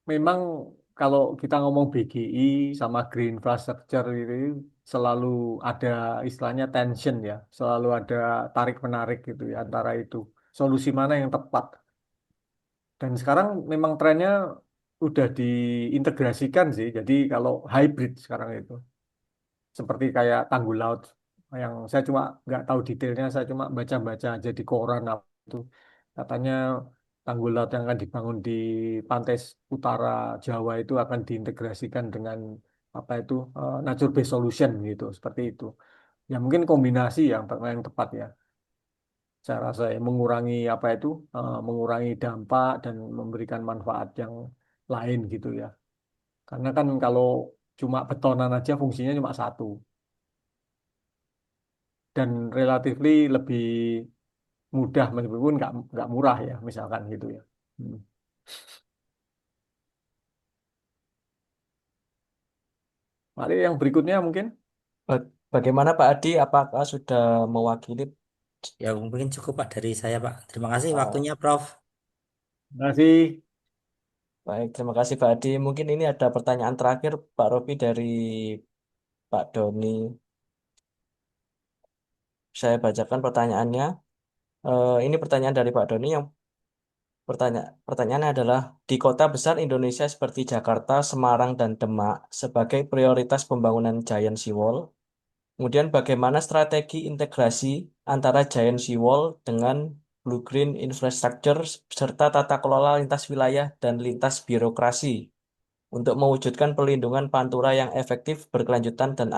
S4: Memang kalau kita ngomong BGI sama Green Infrastructure itu selalu ada istilahnya tension ya, selalu ada tarik menarik gitu ya antara itu. Solusi mana yang tepat? Dan sekarang memang trennya udah diintegrasikan sih. Jadi kalau hybrid sekarang itu seperti kayak tanggul laut yang saya cuma nggak tahu detailnya, saya cuma baca-baca aja di koran apa itu katanya tanggul laut yang akan dibangun di pantai utara Jawa itu akan diintegrasikan dengan nature based solution gitu seperti itu. Ya mungkin kombinasi yang tepat ya. Saya rasa ya mengurangi dampak dan memberikan manfaat yang lain gitu ya. Karena kan kalau cuma betonan aja fungsinya cuma satu dan relatifly lebih mudah meskipun nggak murah ya misalkan gitu ya. Hmm. Mari yang berikutnya mungkin.
S7: Bagaimana Pak Adi? Apakah sudah mewakili?
S6: Ya mungkin cukup Pak dari saya Pak. Terima kasih
S4: Oh,
S6: waktunya Prof.
S4: terima kasih.
S7: Baik, terima kasih Pak Adi. Mungkin ini ada pertanyaan terakhir Pak Robi dari Pak Doni. Saya bacakan pertanyaannya. Ini pertanyaan dari Pak Doni yang pertanyaannya adalah di kota besar Indonesia seperti Jakarta, Semarang, dan Demak sebagai prioritas pembangunan Giant Seawall. Kemudian bagaimana strategi integrasi antara Giant Seawall dengan Blue Green Infrastructure serta tata kelola lintas wilayah dan lintas birokrasi untuk mewujudkan pelindungan pantura yang efektif, berkelanjutan, dan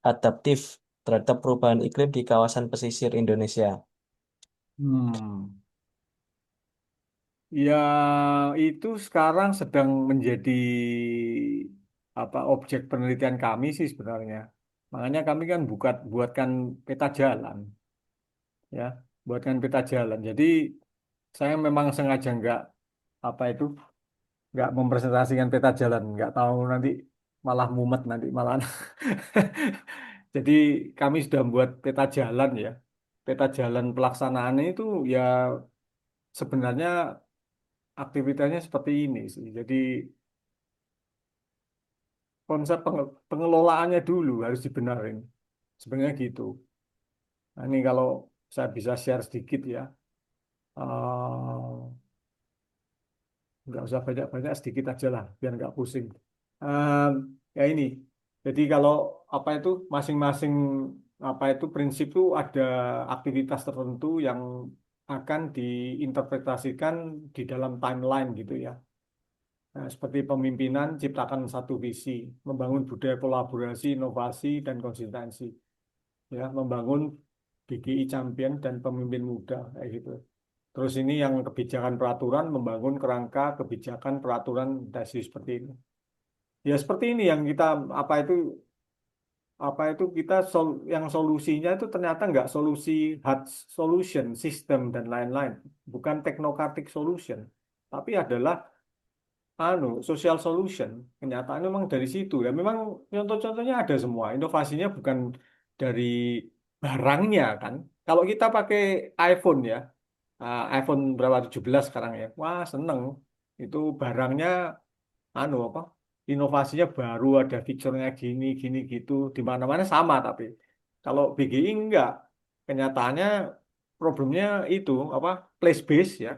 S7: adaptif terhadap perubahan iklim di kawasan pesisir Indonesia.
S4: Hmm. Ya itu sekarang sedang menjadi objek penelitian kami sih sebenarnya. Makanya kami kan buatkan peta jalan, ya, buatkan peta jalan. Jadi saya memang sengaja apa itu nggak mempresentasikan peta jalan, nggak tahu nanti malah mumet nanti malah. Jadi kami sudah membuat peta jalan ya. Peta jalan pelaksanaannya itu ya sebenarnya aktivitasnya seperti ini sih. Jadi konsep pengelolaannya dulu harus dibenarin. Sebenarnya gitu. Nah, ini kalau saya bisa share sedikit ya. Eh, nggak usah banyak-banyak, sedikit aja lah biar nggak pusing. Em, ya ini, jadi kalau apa itu masing-masing apa itu prinsip itu ada aktivitas tertentu yang akan diinterpretasikan di dalam timeline gitu ya. Nah, seperti pemimpinan, ciptakan satu visi, membangun budaya kolaborasi, inovasi, dan konsistensi, ya, membangun BGI champion dan pemimpin muda, kayak gitu. Terus ini yang kebijakan peraturan, membangun kerangka kebijakan peraturan dasi seperti ini. Ya seperti ini yang kita apa itu kita yang solusinya itu ternyata nggak solusi hard solution, sistem dan lain-lain, bukan technocratic solution, tapi adalah social solution. Kenyataannya memang dari situ ya. Memang contoh-contohnya ada semua. Inovasinya bukan dari barangnya kan. Kalau kita pakai iPhone ya, iPhone berapa 17 sekarang ya. Wah, seneng. Itu barangnya apa? Inovasinya baru, ada fiturnya gini gini gitu. Di mana-mana sama tapi kalau BGI enggak. Kenyataannya problemnya itu apa? Place base ya.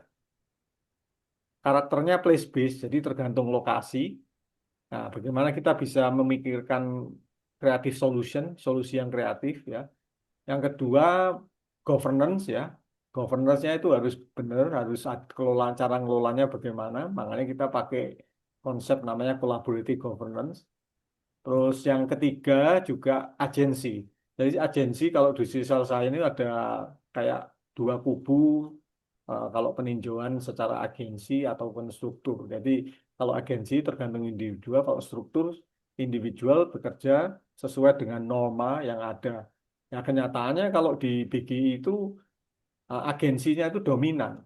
S4: Karakternya place base, jadi tergantung lokasi. Nah, bagaimana kita bisa memikirkan creative solution, solusi yang kreatif ya. Yang kedua, governance ya. Governance-nya itu harus benar, harus kelola cara ngelolanya bagaimana. Makanya kita pakai konsep namanya collaborative governance. Terus yang ketiga juga agensi. Jadi agensi kalau di sosial saya ini ada kayak dua kubu, kalau peninjauan secara agensi ataupun struktur. Jadi kalau agensi tergantung individual, kalau struktur individual bekerja sesuai dengan norma yang ada. Ya kenyataannya kalau di BGI itu agensinya itu dominan.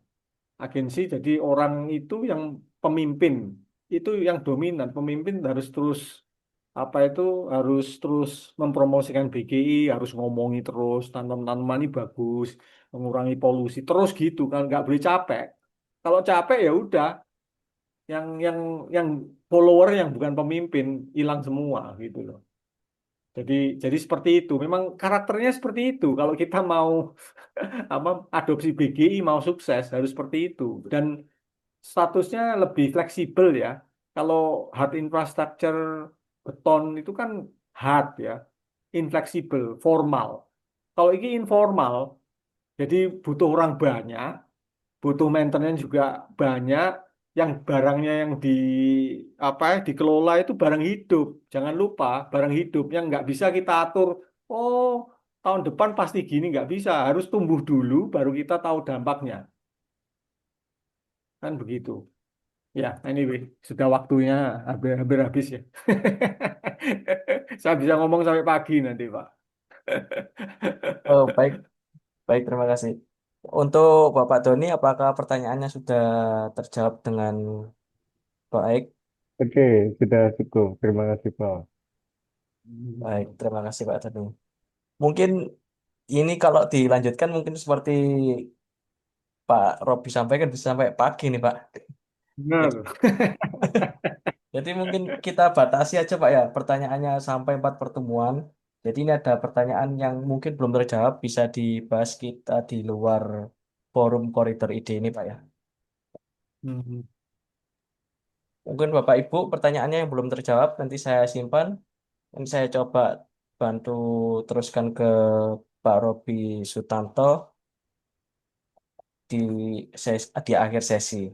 S4: Agensi jadi orang itu yang pemimpin, itu yang dominan. Pemimpin harus terus harus terus mempromosikan BGI, harus ngomongi terus tanam-tanaman ini bagus, mengurangi polusi terus gitu kan, nggak boleh capek. Kalau capek ya udah, yang follower yang bukan pemimpin hilang semua gitu loh. Jadi seperti itu. Memang karakternya seperti itu. Kalau kita mau adopsi BGI mau sukses harus seperti itu. Dan statusnya lebih fleksibel ya. Kalau hard infrastructure beton itu kan hard ya, infleksibel, formal. Kalau ini informal, jadi butuh orang banyak, butuh maintenance juga banyak, yang barangnya yang dikelola itu barang hidup. Jangan lupa barang hidup yang nggak bisa kita atur. Oh, tahun depan pasti gini nggak bisa, harus tumbuh dulu baru kita tahu dampaknya. Kan begitu. Ya, anyway, sudah waktunya hampir habis ya. Saya bisa ngomong sampai pagi nanti, Pak.
S7: Oh, baik, baik, terima kasih. Untuk Bapak Doni, apakah pertanyaannya sudah terjawab dengan baik?
S10: Oke, sudah cukup. Terima kasih, Pak.
S7: Baik, terima kasih Pak Doni. Mungkin ini kalau dilanjutkan mungkin seperti Pak Robi sampaikan bisa sampai pagi nih Pak.
S4: Benar.
S7: Jadi, jadi mungkin kita batasi aja Pak ya pertanyaannya sampai 4 pertemuan. Jadi ini ada pertanyaan yang mungkin belum terjawab bisa dibahas kita di luar forum koridor ide ini Pak ya.
S4: Mhm.
S7: Mungkin Bapak Ibu pertanyaannya yang belum terjawab nanti saya simpan. Nanti saya coba bantu teruskan ke Pak Robi Sutanto di di akhir sesi.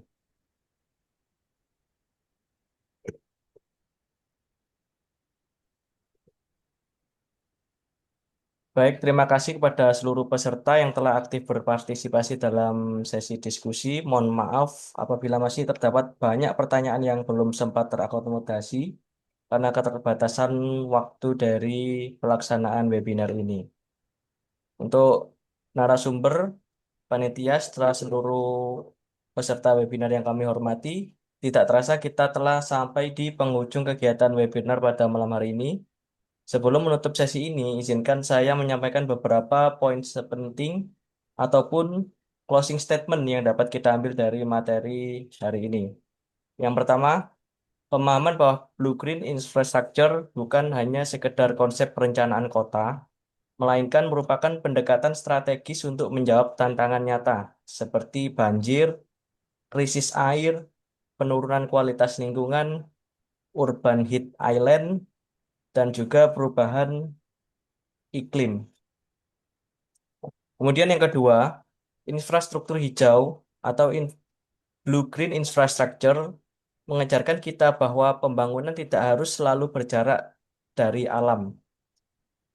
S7: Baik, terima kasih kepada seluruh peserta yang telah aktif berpartisipasi dalam sesi diskusi. Mohon maaf apabila masih terdapat banyak pertanyaan yang belum sempat terakomodasi. karena keterbatasan waktu dari pelaksanaan webinar ini. Untuk narasumber, panitia, setelah seluruh peserta webinar yang kami hormati, tidak terasa kita telah sampai di penghujung kegiatan webinar pada malam hari ini. Sebelum menutup sesi ini, izinkan saya menyampaikan beberapa poin penting ataupun closing statement yang dapat kita ambil dari materi hari ini. Yang pertama, pemahaman bahwa Blue Green Infrastructure bukan hanya sekedar konsep perencanaan kota, melainkan merupakan pendekatan strategis untuk menjawab tantangan nyata seperti banjir, krisis air, penurunan kualitas lingkungan, urban heat island, dan juga perubahan iklim. Kemudian yang kedua, infrastruktur hijau atau Blue Green Infrastructure mengajarkan kita bahwa pembangunan tidak harus selalu berjarak dari alam.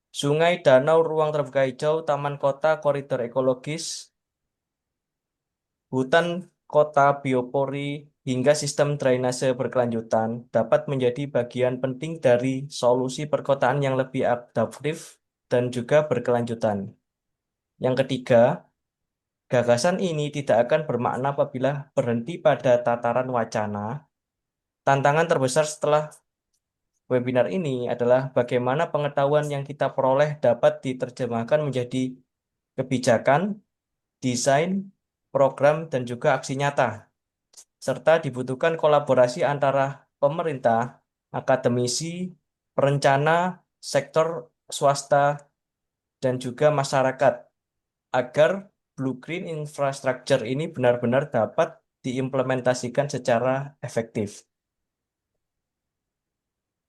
S7: Sungai, danau, ruang terbuka hijau, taman kota, koridor ekologis, hutan kota, biopori, hingga sistem drainase berkelanjutan dapat menjadi bagian penting dari solusi perkotaan yang lebih adaptif dan juga berkelanjutan. Yang ketiga, gagasan ini tidak akan bermakna apabila berhenti pada tataran wacana. Tantangan terbesar setelah webinar ini adalah bagaimana pengetahuan yang kita peroleh dapat diterjemahkan menjadi kebijakan, desain, program, dan juga aksi nyata. Serta dibutuhkan kolaborasi antara pemerintah, akademisi, perencana, sektor swasta, dan juga masyarakat agar Blue Green Infrastructure ini benar-benar dapat diimplementasikan secara efektif.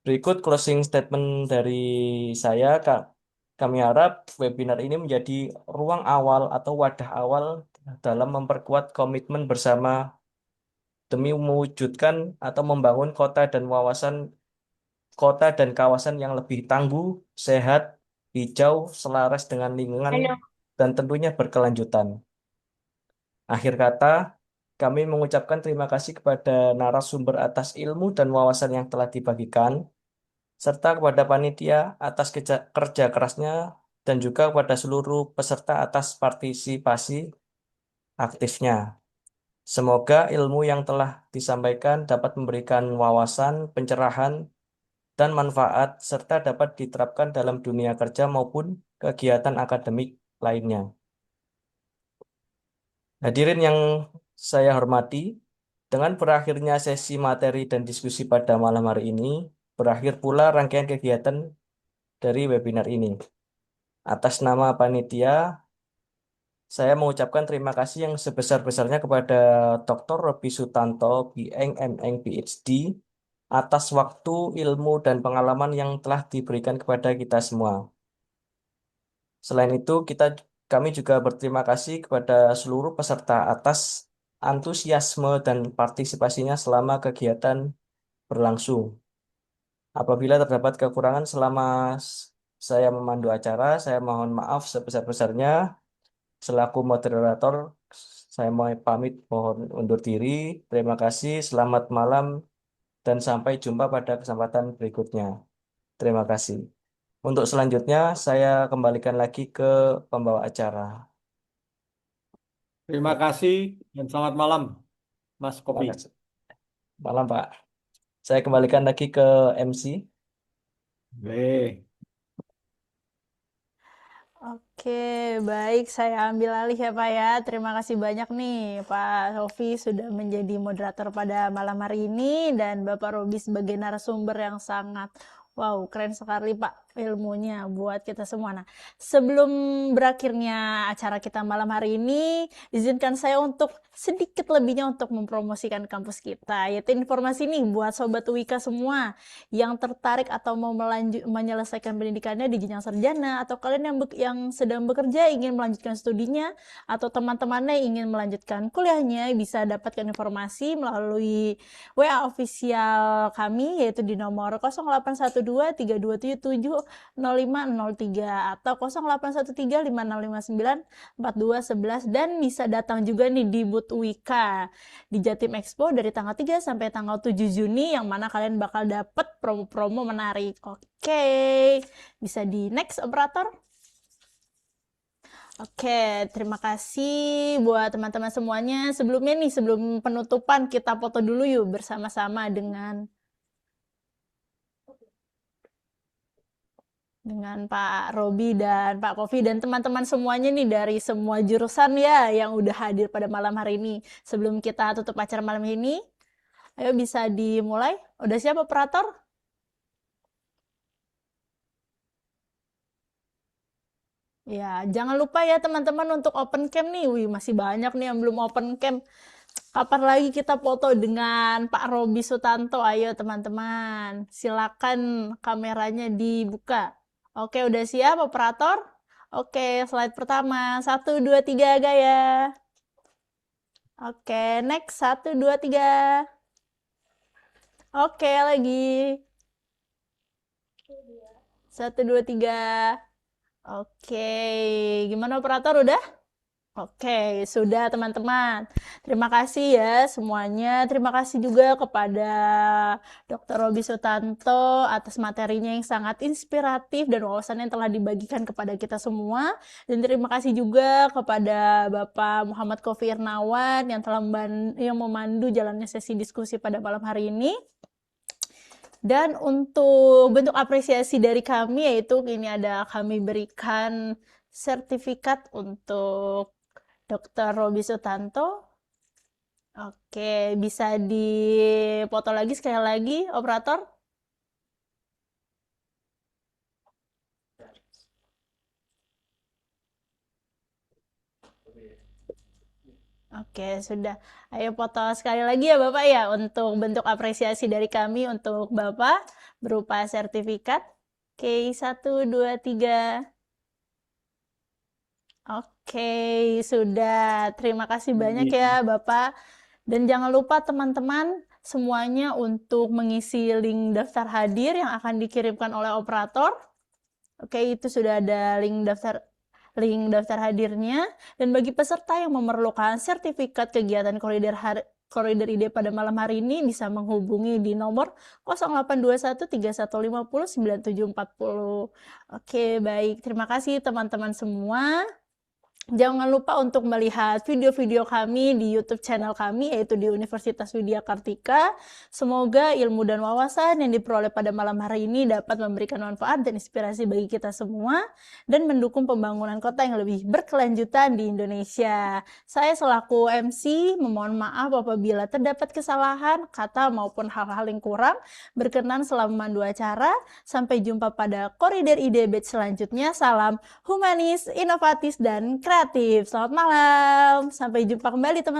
S7: Berikut closing statement dari saya, Kak. Kami harap webinar ini menjadi ruang awal atau wadah awal dalam memperkuat komitmen bersama demi mewujudkan atau membangun kota dan kawasan yang lebih tangguh, sehat, hijau, selaras dengan lingkungan, dan tentunya berkelanjutan. Akhir kata, kami mengucapkan terima kasih kepada narasumber atas ilmu dan wawasan yang telah dibagikan, serta kepada panitia atas kerja kerasnya, dan juga kepada seluruh peserta atas partisipasi aktifnya. Semoga ilmu yang telah disampaikan dapat memberikan wawasan, pencerahan, dan manfaat, serta dapat diterapkan dalam dunia kerja maupun kegiatan akademik lainnya. Hadirin yang saya hormati, dengan berakhirnya sesi materi dan diskusi pada malam hari ini, berakhir pula rangkaian kegiatan dari webinar ini. Atas nama panitia, saya mengucapkan terima kasih yang sebesar-besarnya kepada Dr. Robi Sutanto, BEng, MEng, PhD, atas waktu, ilmu, dan pengalaman yang telah diberikan kepada kita semua. Selain itu, kami juga berterima kasih kepada seluruh peserta atas antusiasme dan partisipasinya selama kegiatan berlangsung. Apabila terdapat kekurangan selama saya memandu acara, saya mohon maaf sebesar-besarnya. Selaku moderator, saya mau pamit, mohon undur diri. Terima kasih, selamat malam, dan sampai jumpa pada kesempatan berikutnya. Terima kasih. Untuk selanjutnya, saya kembalikan lagi ke pembawa acara.
S4: Terima kasih dan selamat malam, Mas Kopi.
S7: Terima kasih. Malam, Pak. Saya kembalikan lagi ke MC.
S4: Boleh.
S3: Oke, baik. Saya ambil alih ya Pak ya. Terima kasih banyak nih Pak Sofi sudah menjadi moderator pada malam hari ini dan Bapak Robi sebagai narasumber yang sangat wow, keren sekali Pak ilmunya buat kita semua. Nah, sebelum berakhirnya acara kita malam hari ini, izinkan saya untuk sedikit lebihnya untuk mempromosikan kampus kita. Yaitu informasi nih buat Sobat UIKA semua yang tertarik atau mau menyelesaikan pendidikannya di jenjang sarjana, atau kalian yang sedang bekerja ingin melanjutkan studinya, atau teman-temannya ingin melanjutkan kuliahnya, bisa dapatkan informasi melalui WA official kami yaitu di nomor 0812 3277 0813 atau 081356594211 dan bisa datang juga nih di booth Wika di Jatim Expo dari tanggal 3 sampai tanggal 7 Juni yang mana kalian bakal dapet promo-promo menarik. Oke, bisa di next operator. Oke, terima kasih buat teman-teman semuanya. Sebelumnya nih, sebelum penutupan kita foto dulu yuk bersama-sama dengan Pak Robi dan Pak Kofi dan teman-teman semuanya nih dari semua jurusan ya yang udah hadir pada malam hari ini. Sebelum kita tutup acara malam ini, ayo bisa dimulai. Udah siap operator? Ya, jangan lupa ya teman-teman untuk open cam nih. Wih, masih banyak nih yang belum open cam. Kapan lagi kita foto dengan Pak Robi Sutanto? Ayo teman-teman, silakan kameranya dibuka. Oke, udah siap operator? Oke, slide pertama. 1, 2, 3 gaya. Oke, next. 1, 2, 3. Oke, lagi. 1, 2, 3. Oke, gimana operator udah? Oke, sudah teman-teman. Terima kasih ya semuanya. Terima kasih juga kepada Dr. Robi Sutanto atas materinya yang sangat inspiratif dan wawasan yang telah dibagikan kepada kita semua. Dan terima kasih juga kepada Bapak Muhammad Kofi Irnawan yang telah memandu jalannya sesi diskusi pada malam hari ini. Dan untuk bentuk apresiasi dari kami yaitu ini ada kami berikan sertifikat untuk Dr. Robi Sutanto. Oke, bisa dipoto lagi sekali lagi operator. Oke, sudah. Ayo foto sekali lagi ya Bapak ya untuk bentuk apresiasi dari kami untuk Bapak berupa sertifikat. Oke, 1, 2, 3. Oke, sudah. Terima kasih banyak ya Bapak. Dan jangan lupa teman-teman semuanya untuk mengisi link daftar hadir yang akan dikirimkan oleh operator. Oke, itu sudah ada link daftar hadirnya. Dan bagi peserta yang memerlukan sertifikat kegiatan Koridor Ide pada malam hari ini bisa menghubungi di nomor 0821 3150 9740. Oke, baik. Terima kasih teman-teman semua. Jangan lupa untuk melihat video-video kami di YouTube channel kami, yaitu di Universitas Widya Kartika. Semoga ilmu dan wawasan yang diperoleh pada malam hari ini dapat memberikan manfaat dan inspirasi bagi kita semua, dan mendukung pembangunan kota yang lebih berkelanjutan di Indonesia. Saya selaku MC, memohon maaf apabila terdapat kesalahan, kata maupun hal-hal yang kurang berkenan selama memandu acara. Sampai jumpa pada Koridor Ide batch selanjutnya. Salam humanis, inovatif, dan kreatif. Selamat malam. Sampai jumpa kembali teman-teman.